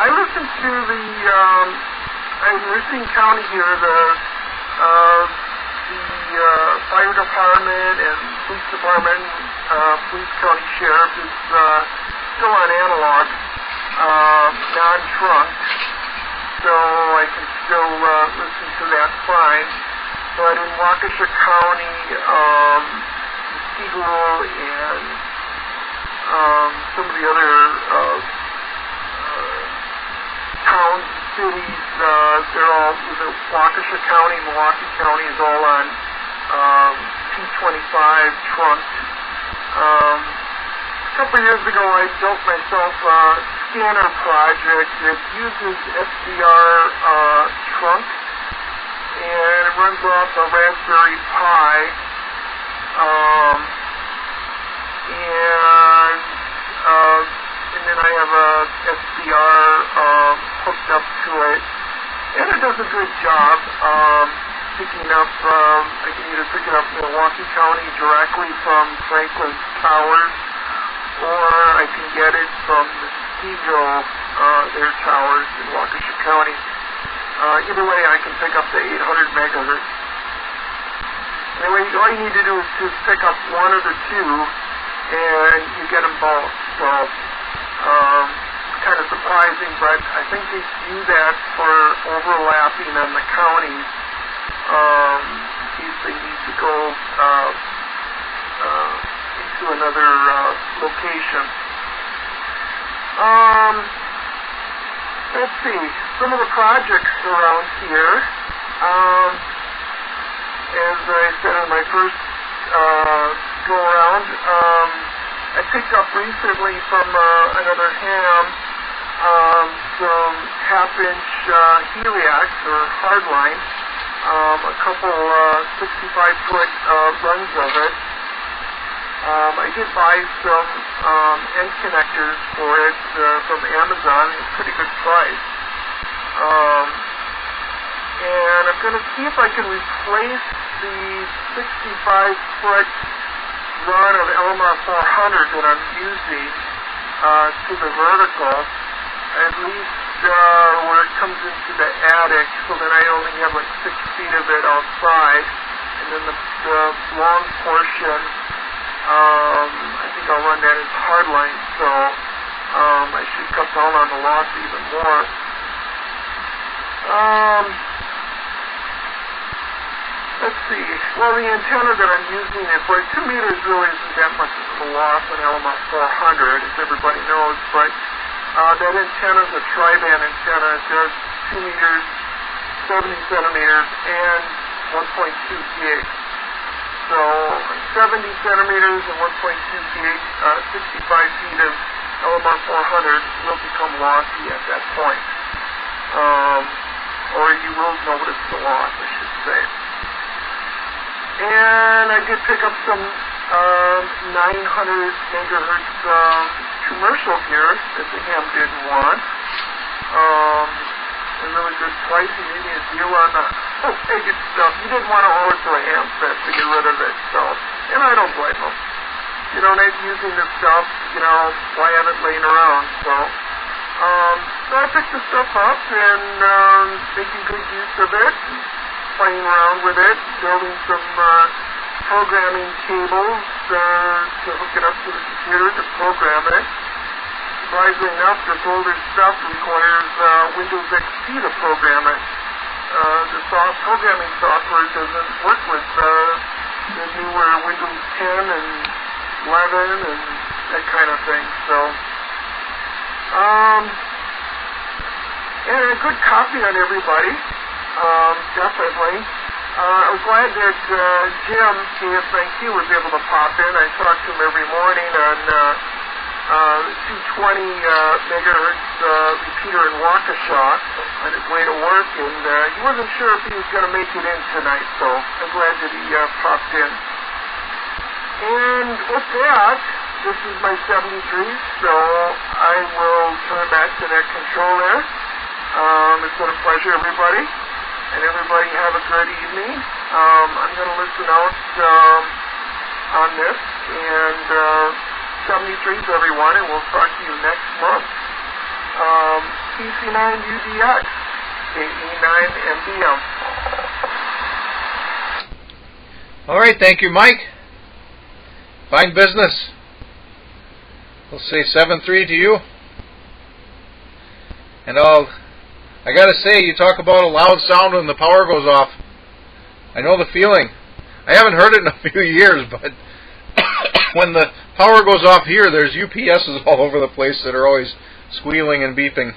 I listened to in Racine County here, the fire department and police department, police county sheriff is still on analog, non-trunk, so I can still listen to that fine. But in Waukesha County, Eagle and some of the other towns, cities, they're all, the Waukesha County, Milwaukee County is all on P25 trunk. A couple of years ago, I built myself scanner project. It uses SBR trunk, and it runs off a Raspberry Pi. And then I have a SBR hooked up to it, and it does a good job picking up. I can either pick it up in Milwaukee County directly from Franklin's Towers, or I can get it from the Stevo, their towers in Waukesha County. Either way, I can pick up the 800 megahertz. Anyway, all you need to do is just pick up one of the two, and you get them both. So, kind of surprising, but I think they do that for overlapping on the counties, in case they need to go into another location. Let's see, some of the projects around here. As I said on my first go around, I picked up recently from another ham some half-inch heliacs or hardline, a couple 65-foot runs of it. I did buy some end connectors for it from Amazon at a pretty good price. And I'm going to see if I can replace the 65-foot run of LMR 400 that I'm using to the vertical, at least where it comes into the attic, so that I only have like 6 feet of it outside, and then the long portion, I think I'll run that as hardline, so I should cut down on the loss even more. Let's see. Well, the antenna that I'm using is like 2 meters really isn't that much of a loss on LMR 400, as everybody knows, but that antenna is a tri-band antenna. It does 2 meters, 70 centimeters, and 1.2 gigs. So 70 centimeters and 1.2 gigs, 65 feet of LMR 400 will become lossy at that point. Or you will notice the loss, I should say. And I did pick up some 900 megahertz commercial gear that the ham didn't want. A really good price. He gave me a deal on the package stuff. He didn't want to order to a ham set to get rid of it. So, and I don't blame him. You know, not using this stuff, you know, why have it laying around? So I picked the stuff up and making good use of it. Playing around with it, building some programming cables to hook it up to the computer to program it. Surprisingly enough, this older stuff requires Windows XP to program it. The programming software doesn't work with the newer Windows 10 and 11 and that kind of thing. So, and a good copy on everybody. Definitely. I was glad that Jim, KS9Q, was able to pop in. I talk to him every morning on 220 megahertz repeater in Waukesha on his way to work, and he wasn't sure if he was going to make it in tonight, so I'm glad that he popped in. And with that, this is my 73, so I will turn back to that control there. It's been a pleasure, everybody. And everybody have a good evening. I'm going to listen out on this. And 73s, everyone, and we'll talk to you next month. PC9UDX, AE9MDM. All right, thank you, Mike. Fine business. We'll say 7-3 to you. And I gotta say, you talk about a loud sound when the power goes off. I know the feeling. I haven't heard it in a few years, but when the power goes off here, there's UPSs all over the place that are always squealing and beeping.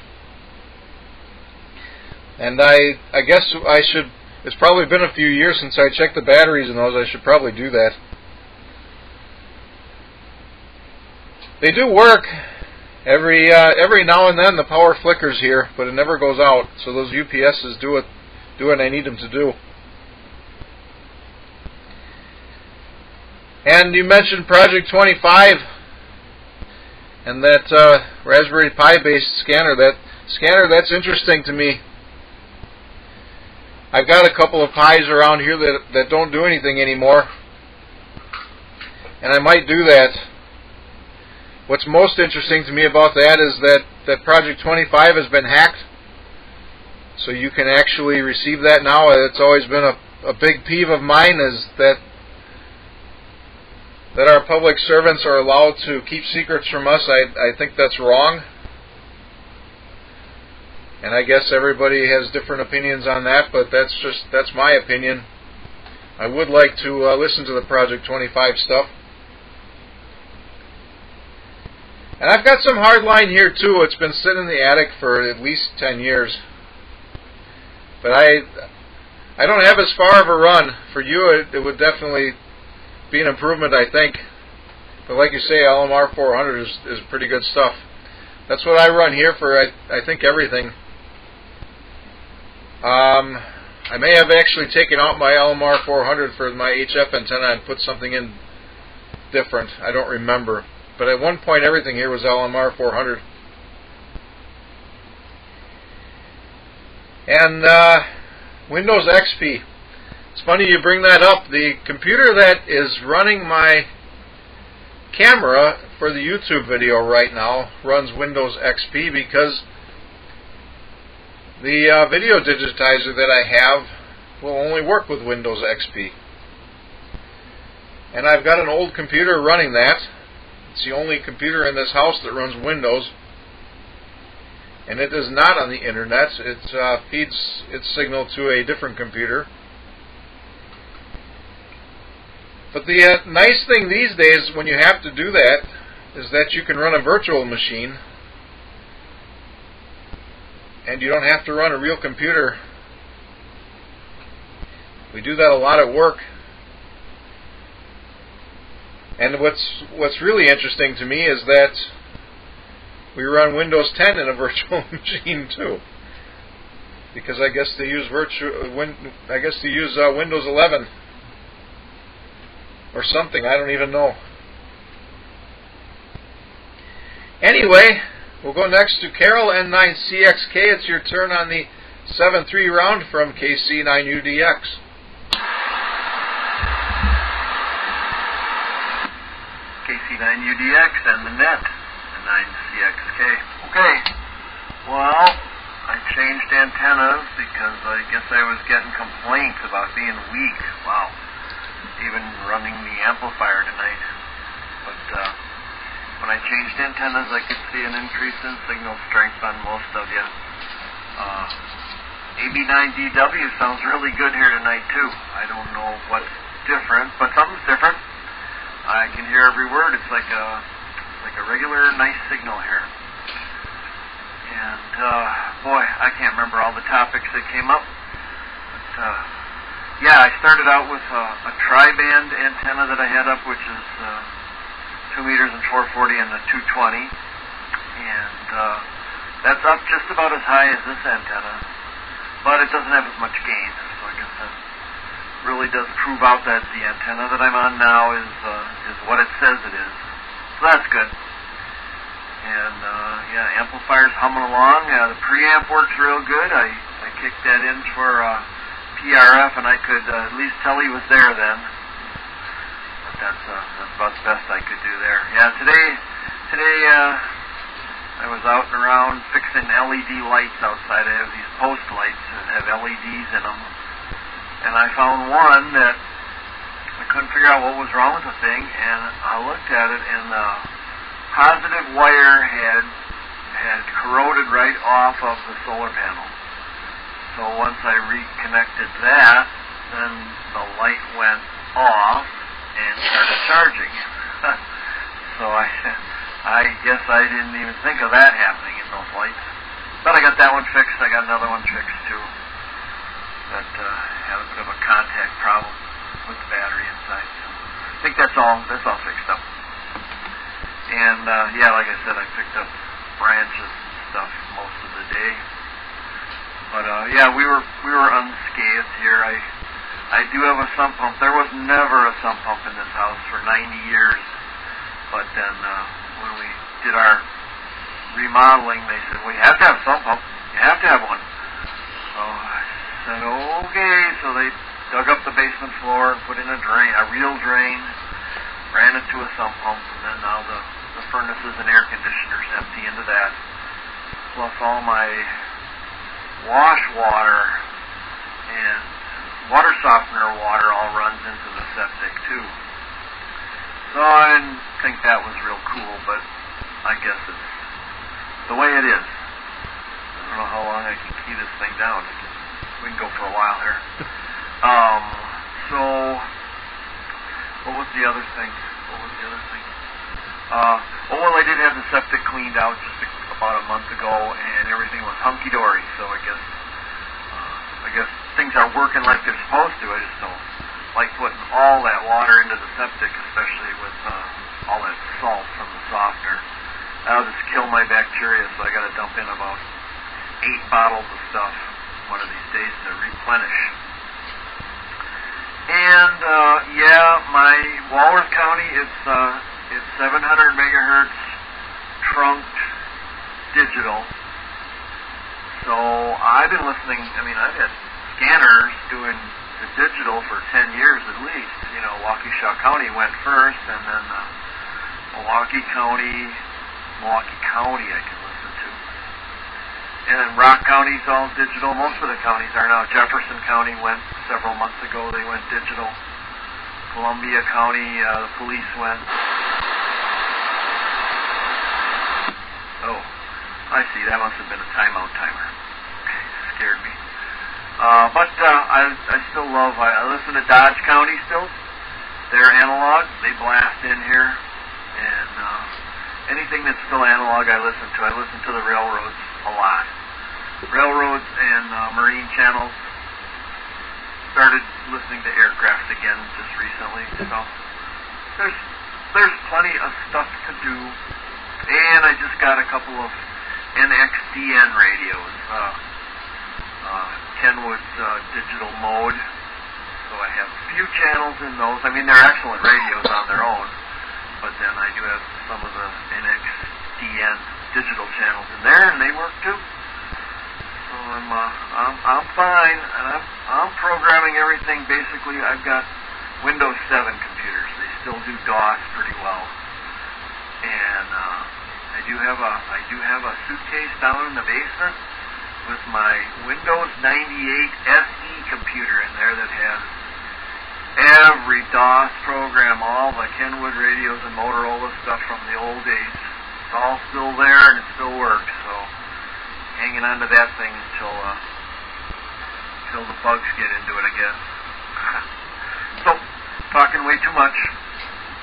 And I guess I should, it's probably been a few years since I checked the batteries in those. I should probably do that. They do work. Every now and then the power flickers here, but it never goes out. So those UPSs do what I need them to do. And you mentioned Project 25 and that Raspberry Pi based scanner. That's interesting to me. I've got a couple of Pis around here that don't do anything anymore, and I might do that. What's most interesting to me about that is that Project 25 has been hacked, so you can actually receive that now. It's always been a big peeve of mine, is that our public servants are allowed to keep secrets from us. I think that's wrong. And I guess everybody has different opinions on that, but that's my opinion. I would like to listen to the Project 25 stuff. And I've got some hardline here too. It's been sitting in the attic for at least 10 years. But I don't have as far of a run. For you, it would definitely be an improvement, I think. But like you say, LMR 400 is pretty good stuff. That's what I run here for, I think, everything. I may have actually taken out my LMR 400 for my HF antenna and put something in different. I don't remember. But at one point, everything here was LMR 400. And Windows XP. It's funny you bring that up. The computer that is running my camera for the YouTube video right now runs Windows XP, because the video digitizer that I have will only work with Windows XP. And I've got an old computer running that. It's the only computer in this house that runs Windows. And it is not on the internet. It feeds its signal to a different computer. But the nice thing these days when you have to do that is that you can run a virtual machine and you don't have to run a real computer. We do that a lot at work. And what's really interesting to me is that we run Windows 10 in a virtual machine too, because I guess they use Windows 11 or something. I don't even know. Anyway, we'll go next to Carol N9CXK. It's your turn on the 7-3 round from KC9UDX. KC9UDX and the net, the 9CXK. Okay, well, I changed antennas because I guess I was getting complaints about being weak. Wow. Even running the amplifier tonight. But when I changed antennas, I could see an increase in signal strength on most of you. AB9DW sounds really good here tonight too. I don't know what's different, but something's different. I can hear every word. It's like a regular nice signal here. And boy, I can't remember all the topics that came up. But yeah, I started out with a tri-band antenna that I had up, which is 2 meters and 440 and a 220, and that's up just about as high as this antenna, but it doesn't have as much gain. So I guess that really does prove out that the antenna that I'm on now is what it says it is. So that's good. And yeah, amplifier's humming along. The preamp works real good. I kicked that in for PRF, and I could at least tell he was there then. But that's about the best I could do there. Yeah, today I was out and around fixing LED lights outside. I have these post lights that have LEDs in them, and I found one that I couldn't figure out what was wrong with the thing, and I looked at it, and the positive wire had corroded right off of the solar panel. So once I reconnected that, then the light went off and started charging. So I guess I didn't even think of that happening in those lights. But I got that one fixed. I got another one fixed too. That had a bit of a contact problem with the battery inside. So I think that's all fixed up. And yeah, like I said, I picked up branches and stuff most of the day. But yeah, we were unscathed here. I do have a sump pump. There was never a sump pump in this house for 90 years. But then when we did our remodeling, they said, well, you have to have a sump pump. You have to have one. So I said, okay. So they dug up the basement floor and put in a real drain, ran it to a sump pump, and then now the furnaces and air conditioners empty into that. Plus all my wash water and water softener water all runs into the septic too. So I didn't think that was real cool, but I guess it's the way it is. I don't know how long I can key this thing down. We can go for a while here. So what was the other thing? Well, I did have the septic cleaned out just about a month ago, and everything was hunky-dory, so I guess things are working like they're supposed to. I just don't like putting all that water into the septic, especially with all that salt from the softener. That'll just kill my bacteria, so I got to dump in about 8 bottles of stuff one of these days to replenish. And yeah, my Walworth County, it's 700 megahertz trunked digital. So I've been listening. I mean, I've had scanners doing the digital for 10 years at least. You know, Waukesha County went first, and then Milwaukee County I can listen to. And then Rock County's all digital. Most of the counties are now. Jefferson County went several months ago. They went digital. Columbia County, the police went. Oh, I see. That must have been a timeout timer. Scared me. But I still love. I listen to Dodge County still. They're analog. They blast in here, and anything that's still analog, I listen to. I listen to the railroads a lot. Railroads and marine channels. Started listening to aircraft again just recently, so there's plenty of stuff to do. And I just got a couple of NXDN radios, Kenwood's digital mode. So I have a few channels in those. I mean, they're excellent radios on their own, but then I do have some of the NXDN digital channels in there, and they work too. So I'm fine, and I'm programming everything. Basically, I've got Windows 7 computers. They still do DOS pretty well, and I do have a suitcase down in the basement with my Windows 98 SE computer in there that has every DOS program, all the Kenwood radios and Motorola stuff from the old days. It's all still there, and it still works. So hanging on to that thing until the bugs get into it, I guess. So, talking way too much.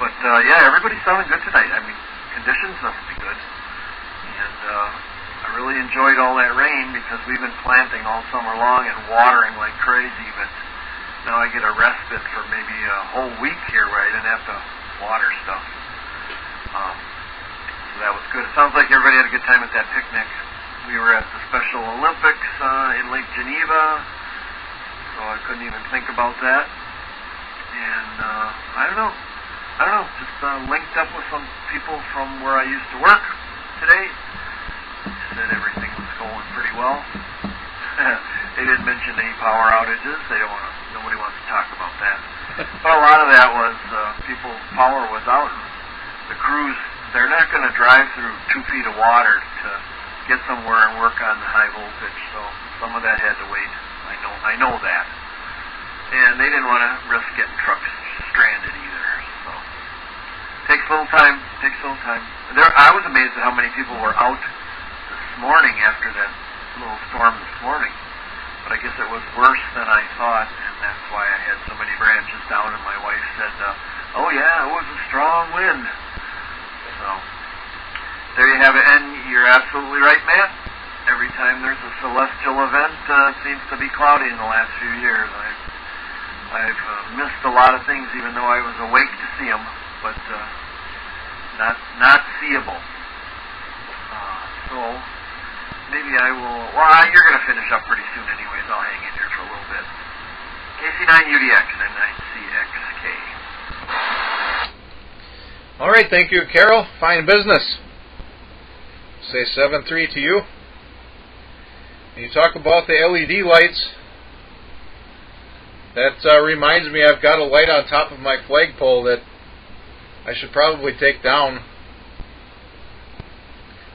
But, yeah, everybody's sounding good tonight. I mean, conditions must be good. And I really enjoyed all that rain because we've been planting all summer long and watering like crazy. But now I get a respite for maybe a whole week here where I didn't have to water stuff. So that was good. It sounds like everybody had a good time at that picnic. We were at the Special Olympics in Lake Geneva, so I couldn't even think about that. And I don't know, just linked up with some people from where I used to work today. They said everything was going pretty well. They didn't mention any power outages. Nobody wants to talk about that. But a lot of that was power was out, and the crews, they're not going to drive through 2 feet of water to get somewhere and work on the high voltage, so some of that had to wait. I know that. And they didn't want to risk getting trucks stranded either, so takes a little time. I was amazed at how many people were out this morning after that little storm this morning, but I guess it was worse than I thought, and that's why I had so many branches down, and my wife said, oh yeah, it was a strong wind. So there you have it, and you're absolutely right, Matt. Every time there's a celestial event, it seems to be cloudy in the last few years. I've missed a lot of things, even though I was awake to see them, but not seeable. So maybe I will. Well, you're going to finish up pretty soon, anyways. I'll hang in here for a little bit. KC9UDX and 9CXK. All right, thank you, Carol. Fine business. Say 7-3 to you. And you talk about the LED lights. That reminds me, I've got a light on top of my flagpole that I should probably take down.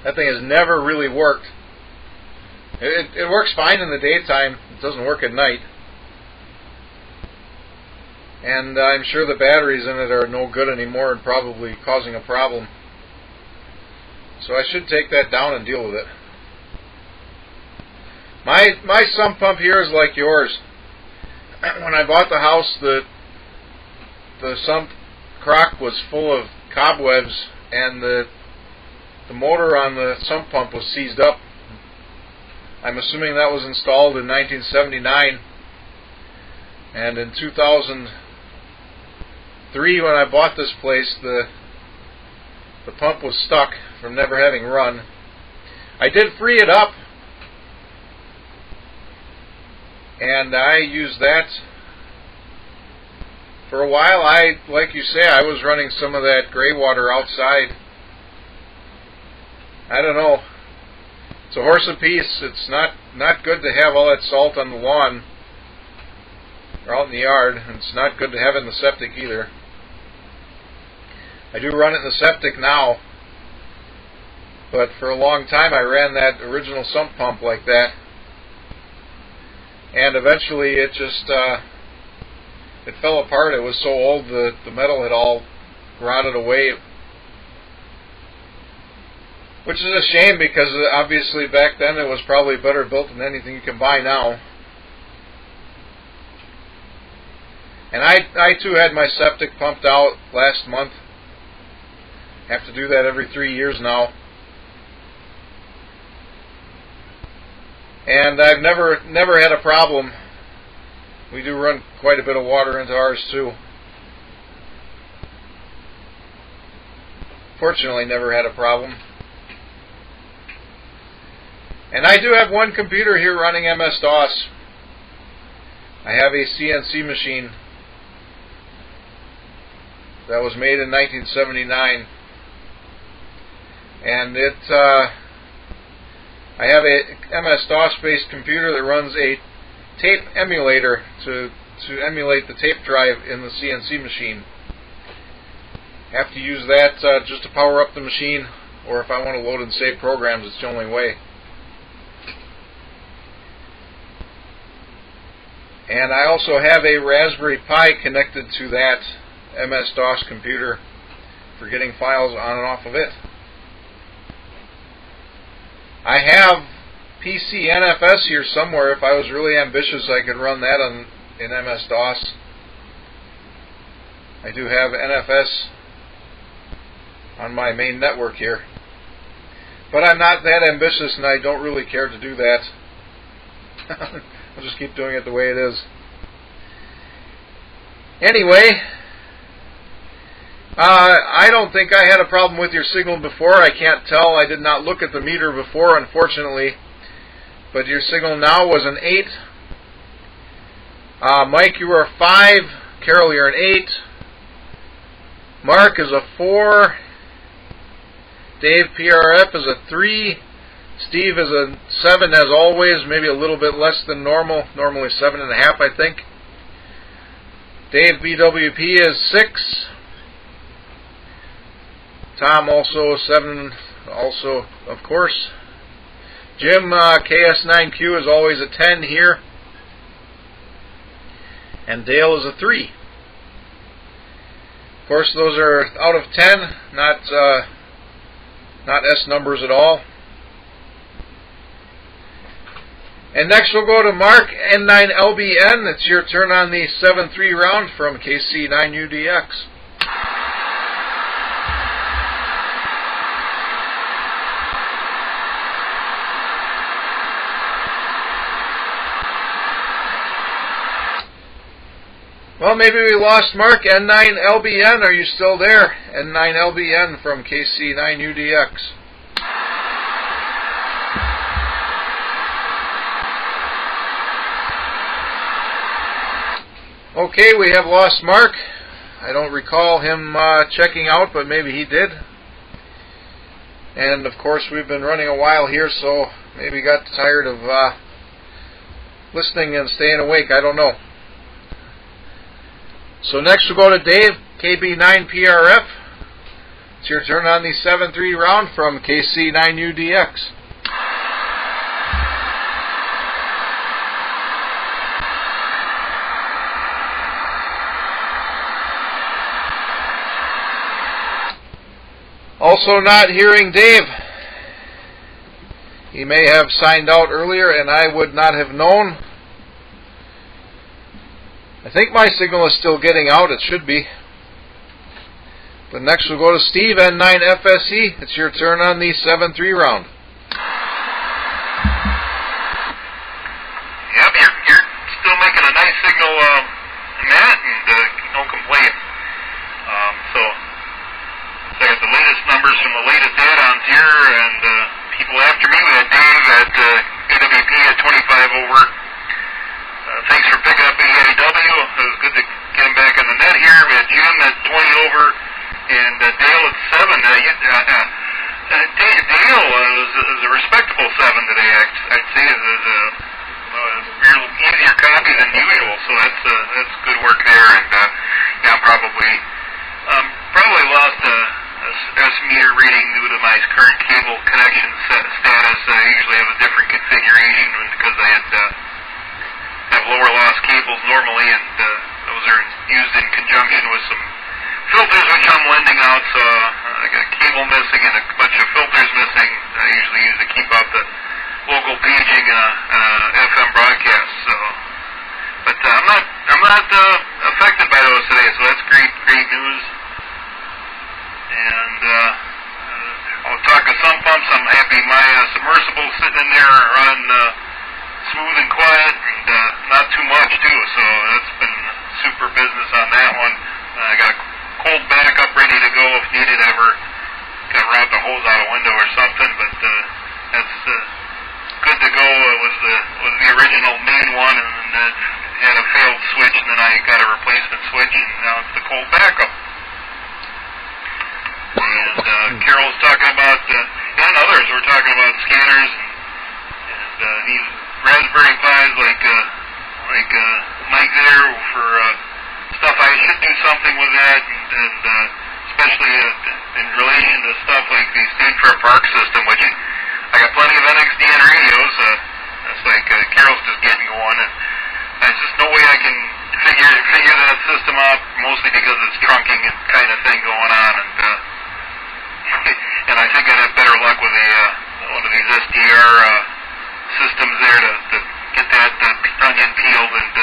That thing has never really worked. It works fine in the daytime. It doesn't work at night. And I'm sure the batteries in it are no good anymore and probably causing a problem. So I should take that down and deal with it. My sump pump here is like yours. When I bought the house, the sump crock was full of cobwebs, and the motor on the sump pump was seized up. I'm assuming that was installed in 1979, and in 2003, when I bought this place, the pump was stuck from never having run. I did free it up, and I used that for a while. Like you say, I was running some of that gray water outside. I don't know. It's a horse apiece. It's not good to have all that salt on the lawn or out in the yard, and it's not good to have it in the septic either. I do run it in the septic now, but for a long time I ran that original sump pump like that, and eventually it just it fell apart. It was so old, the metal had all rotted away, which is a shame, because obviously back then it was probably better built than anything you can buy now. And I too had my septic pumped out last month. Have to do that every 3 years now. And I've never had a problem. We do run quite a bit of water into ours too. Fortunately, never had a problem. And I do have one computer here running MS-DOS. I have a CNC machine that was made in 1979. And I have a MS-DOS-based computer that runs a tape emulator to emulate the tape drive in the CNC machine. Have to use that just to power up the machine, or if I want to load and save programs, it's the only way. And I also have a Raspberry Pi connected to that MS-DOS computer for getting files on and off of it. I have PC NFS here somewhere. If I was really ambitious, I could run that in MS-DOS. I do have NFS on my main network here. But I'm not that ambitious, and I don't really care to do that. I'll just keep doing it the way it is. Anyway, I don't think I had a problem with your signal before. I can't tell. I did not look at the meter before, unfortunately. But your signal now was an 8. Mike, you were a 5. Carol, you're an 8. Mark is a 4. Dave, PRF, is a 3. Steve is a 7 as always, maybe a little bit less than normal. Normally 7.5, I think. Dave, BWP, is 6. Tom also a 7, also, of course. Jim, KS9Q, is always a 10 here. And Dale is a 3. Of course, those are out of 10, not S numbers at all. And next we'll go to Mark, N9LBN. It's your turn on the 7-3 round from KC9UDX. Well, maybe we lost Mark. N9LBN, are you still there? N9LBN from KC9UDX. Okay, we have lost Mark. I don't recall him checking out, but maybe he did. And of course, we've been running a while here, so maybe he got tired of listening and staying awake. I don't know. So next we'll go to Dave, KB9PRF. It's your turn on the 7-3 round from KC9UDX. Also not hearing Dave. He may have signed out earlier and I would not have known. I think my signal is still getting out. It should be. But next we'll go to Steve, N9FSE. It's your turn on the 7-3 round. Yep, you're still making a nice signal, Matt, and no complaint. So I got the latest numbers from the latest add-ons here, and people after me. We had Dave at AWP at 25 over. Thanks for picking up AIW. It was good to get him back on the net here. We had Jim at 20 over, and Dale at 7. Dale was a respectable 7 today. I'd say it was a easier copy than usual, so that's good work there. And yeah, probably lost a S-meter reading due to my current cable connection status. I usually have a different configuration because I have lower loss cables normally, and those are used in conjunction with some filters which I'm lending out, so I got a cable missing and a bunch of filters missing. I usually use to keep up the local paging FM broadcast. So, but I'm not affected by those today, so that's great news. And I'll talk to some pumps. I'm happy my submersible sitting in there running smooth and quiet, and not too much too. So that's been super business on that one. I got a cold backup ready to go if needed ever. Got to route the hose out a window or something, but that's good to go. It was the original main one, and then had a failed switch, and then I got a replacement switch, and now it's the cold backup. And Carol was talking about, and others were talking about scanners, and these Raspberry Pis like Mike there for stuff. I should do something with that, and especially in relation to stuff like the State Fair Park system, which I got plenty of NXDN radios. That's like Carol's just getting going, and there's just no way I can figure that system out, mostly because it's trunking and kind of thing going on, and I think I'd have better luck with one of these SDR systems there to get that onion peeled. And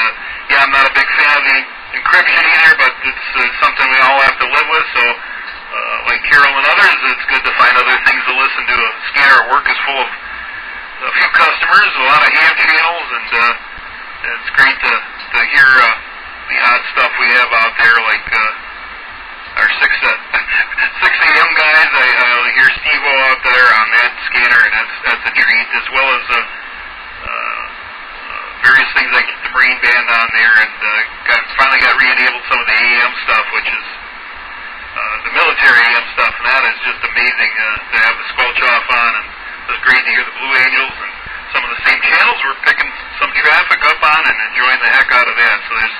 yeah, I'm not a big fan of the encryption either, but it's something we all have to live with. So like Carol and others, it's good to find other things to listen to. Scanner at work is full of a few customers, a lot of ham channels, and it's great to hear the odd stuff we have out there, like our 6 a.m. guys. I hear Steve-O out there on that scanner, and that's a treat, as well as various things like the Marine Band on there, and finally got re-enabled some of the AM stuff, which is the military AM stuff, and that is just amazing to have the squelch off on, and it was great to hear the Blue Angels, and some of the same channels we're picking some traffic up on and enjoying the heck out of that. So if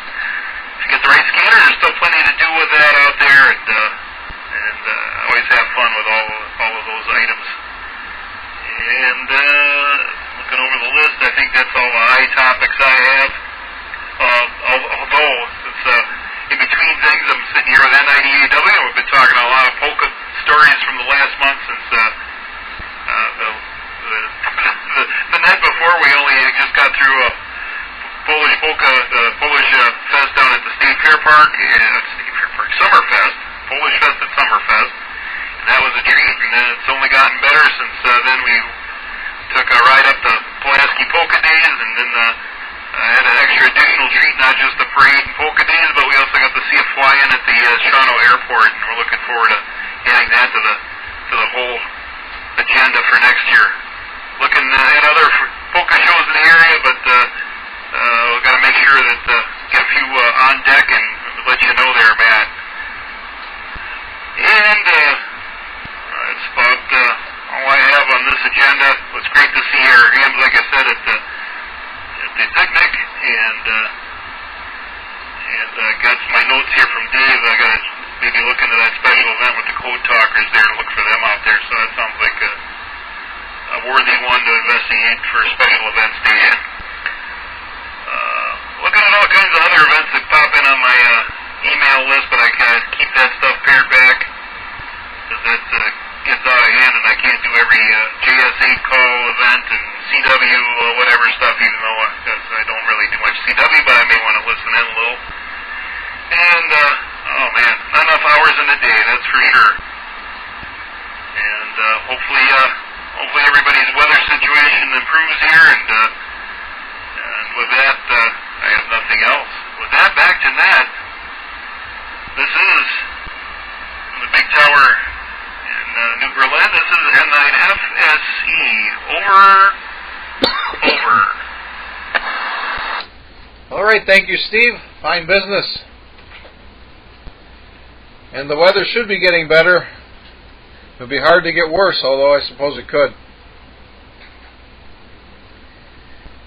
you get the right scanner, there's still plenty to do with that out there, and always have fun with all of those items. And looking over the list, I think that's all the high topics I have. Although it's in between things, I'm sitting here with N98W, and we've been talking a lot of polka stories from the last month since the night before. We only just got through Polish polka, the Polish fest down at the State Fair Park, Summerfest, Polish Fest at Summerfest, and that was a treat. And then it's only gotten better since then. We took a ride up to Pulaski Polka Days, and then had an extra additional treat, not just the parade and polka days, but we also got to see it fly in at the Shawano Airport, and we're looking forward to adding that to the whole agenda for next year. Looking at other polka shows in the area, but we've got to make sure that get a few on deck and let you know there, Matt. And that's about all I have on this agenda. It was great to see our hams, like I said, at the picnic, and got my notes here from Dave. I got to maybe look into that special event with the code talkers there and look for them out there. So that sounds like a worthy one to investigate for a special events station. Looking at all kinds of other events that pop in on my email list, but I kind of keep that stuff pared back because that gets out of hand, and I can't do every JS8 call event and CW whatever stuff, even though I don't really do much CW, but I may want to listen in a little. And, oh man, not enough hours in a day, that's for sure. And hopefully everybody's weather situation improves here, and with that, I have nothing else. With that, back to Nat. This is the big tower in New Berlin. This is N9FSE. Over. All right, thank you, Steve. Fine business. And the weather should be getting better. It'll be hard to get worse, although I suppose it could.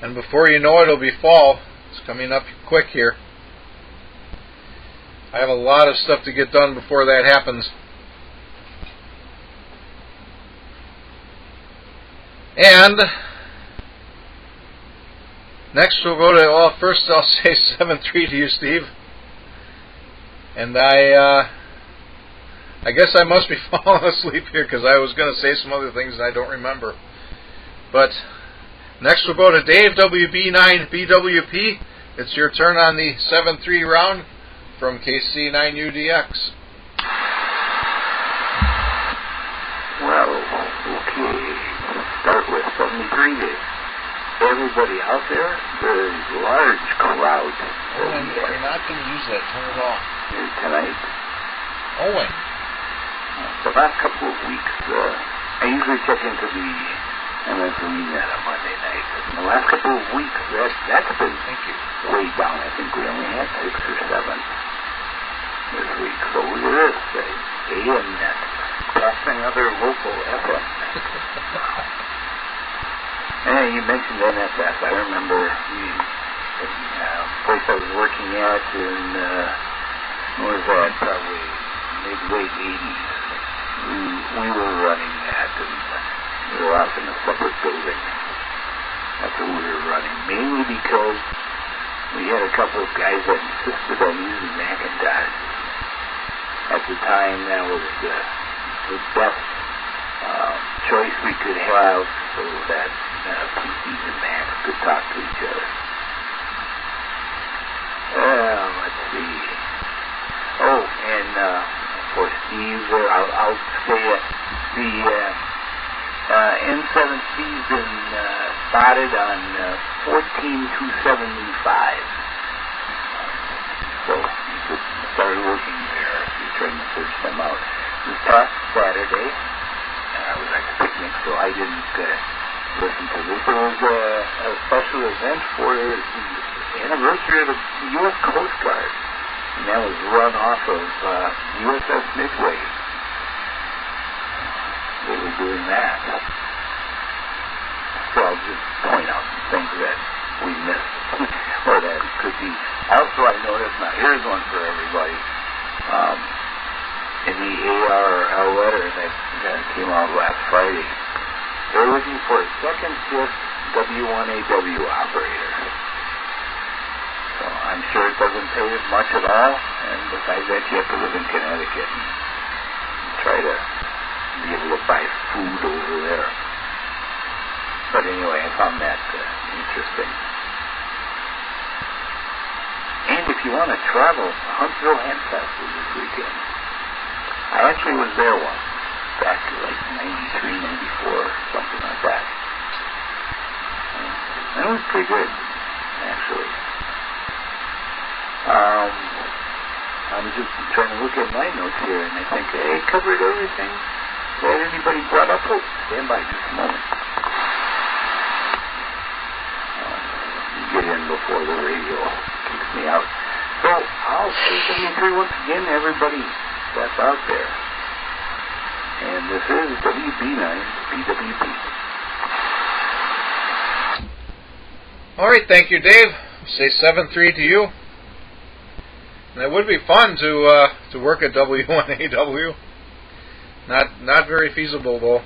And before you know it, it'll be fall. It's coming up quick here. I have a lot of stuff to get done before that happens. And next we'll go to, well, first I'll say 7-3 to you, Steve. And I guess I must be falling asleep here because I was going to say some other things and I don't remember. But next we'll go to Dave, WB9BWP. It's your turn on the 7-3 round from KC9UDX. Well, okay. Start with 73 days. Everybody out there, there's a large crowd. Owen, you're not going to use that. Turn it off. Tonight. Owen. The last couple of weeks, I usually check into the MSMeNet on Monday night. In the last couple of weeks, that's been way down. I think we only had 6 or 7 this week. So look at this. AM net. Passing other local FM. And you mentioned NFS. I remember the place I was working at in, what was that, probably mid-late 80s. We were running that, and we were off in a separate building. That's what we were running, mainly because we had a couple of guys that insisted on using Macintosh. At the time, that was the best choice we could have so that PCs and Macs could talk to each other. Let's see. Oh, and for Steve, I'll say the N7C's been spotted on 14275. So you could start working there if you're trying to search them out. This past Saturday, I was at the picnic, so I didn't listen to this. There was a special event for the anniversary of the U.S. Coast Guard, and that was run off of USS Midway. They were doing that. So I'll just point out some things that we missed, or that could be. Also, I noticed, now here's one for everybody. In the ARL letter that came out last Friday, they're looking for a second shift W1AW operator. So I'm sure it doesn't pay as much at all, and besides that, you have to live in Connecticut and try to be able to buy food over there. But anyway, I found that interesting. And if you want to travel, Huntsville Handfest is this weekend. I actually was there once, back in like 93, 94, something like that. And it was pretty good, actually. I'm just trying to look at my notes here, and I think, hey, covered everything that anybody brought up. Oh, stand by just a moment. Get in before the radio kicks me out. So I'll say W3 once again, everybody that's out there. And this is WB9BWP. All right, thank you, Dave. Say 7-3 to you. And it would be fun to work at W1AW. Not very feasible though.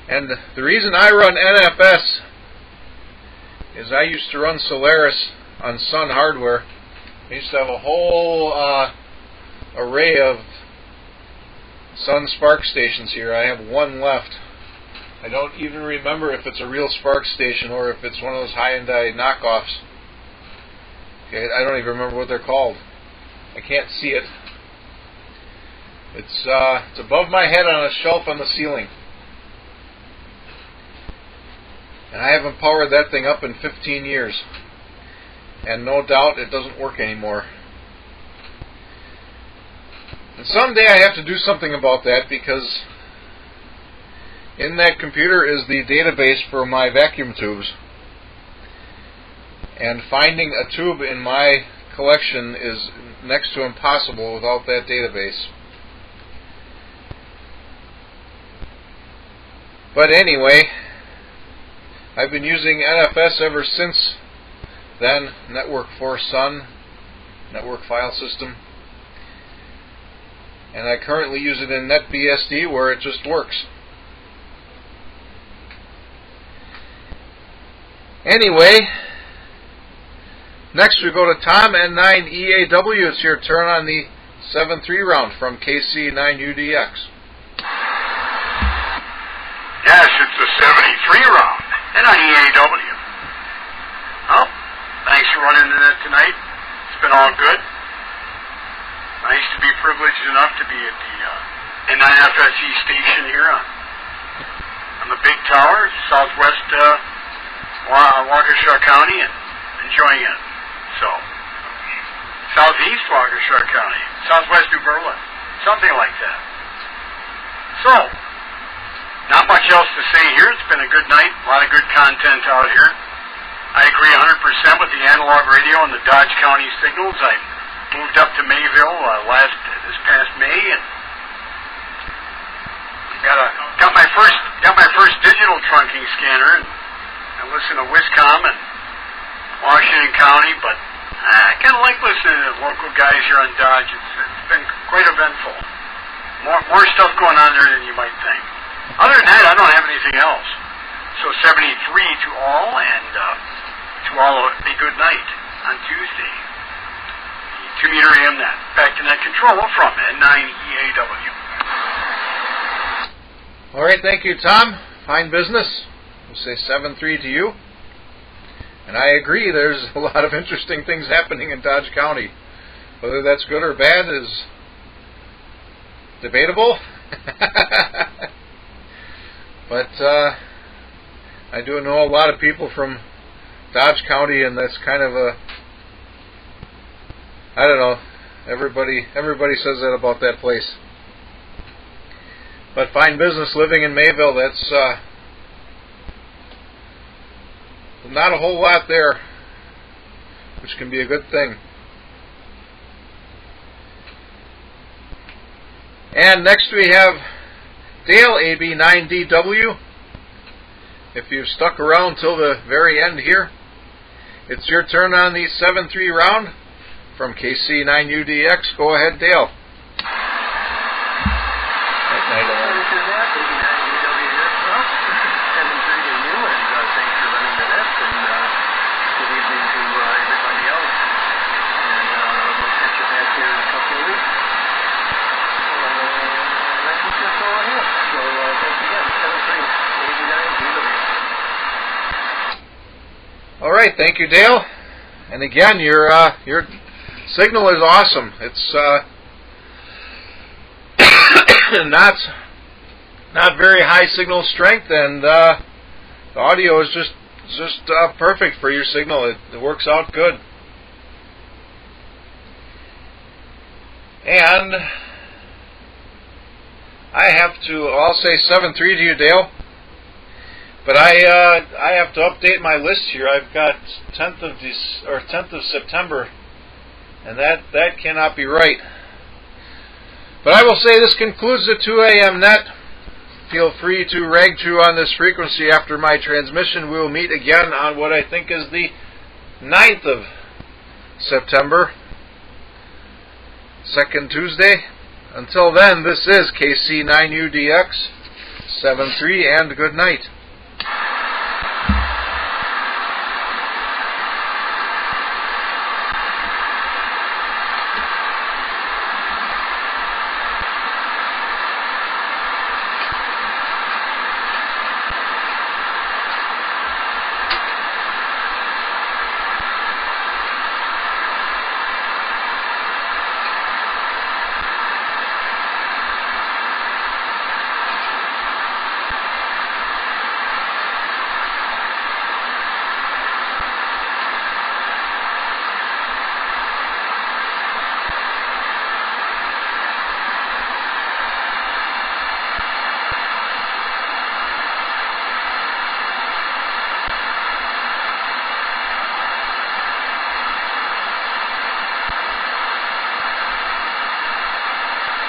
And the reason I run NFS is I used to run Solaris on Sun hardware. I used to have a whole array of Sun Spark stations here. I have one left. I don't even remember if it's a real Spark station or if it's one of those high-end knockoffs. Okay, I don't even remember what they're called. I can't see it. It's above my head on a shelf on the ceiling. And I haven't powered that thing up in 15 years. And no doubt it doesn't work anymore. And someday I have to do something about that, because in that computer is the database for my vacuum tubes. And finding a tube in my collection is next to impossible without that database. But anyway, I've been using NFS ever since then, Network for Sun, network file system. And I currently use it in NetBSD, where it just works. Anyway, next we go to Tom N9EAW. It's your turn on the 7-3 round from KC9UDX. Yes, it's the 73 round. N9EAW. Well, thanks for running in it tonight. It's been all good. Nice to be privileged enough to be at the N9FSE station here on the big tower, southwest Waukesha County, and enjoying it. So, southeast Waukesha County, southwest New Berlin, something like that. So, not much else to say here. It's been a good night, a lot of good content out here. I agree 100% with the analog radio and the Dodge County signals. I moved up to Mayville this past May, and got my first digital trunking scanner, and I listen to Wiscom and Washington County, but I kind of like listening to local guys here on Dodge. It's been quite eventful. More stuff going on there than you might think. Other than that, I don't have anything else. So 73 to all, and to all a good night on Tuesday. 2-meter AMNet. Back to net control from N9EAW. All right, thank you, Tom. Fine business. We'll say 7-3 to you. And I agree, there's a lot of interesting things happening in Dodge County. Whether that's good or bad is debatable. But I do know a lot of people from Dodge County, and that's kind of a, I don't know, everybody says that about that place. But fine business living in Mayville. That's not a whole lot there, which can be a good thing. And next we have Dale, AB9DW. If you've stuck around till the very end here, it's your turn on the 7-3 round from KC9UDX. Go ahead, Dale. All right, thank you, Dale. And again, your signal is awesome. It's not very high signal strength, and the audio is just perfect for your signal. It works out good. And I'll say 7-3 to you, Dale. But I have to update my list here. I've got 10th of September, and that cannot be right. But I will say this concludes the 2 a.m. net. Feel free to rag true on this frequency after my transmission. We will meet again on what I think is the 9th of September, second Tuesday. Until then, this is KC9UDX 73, and good night.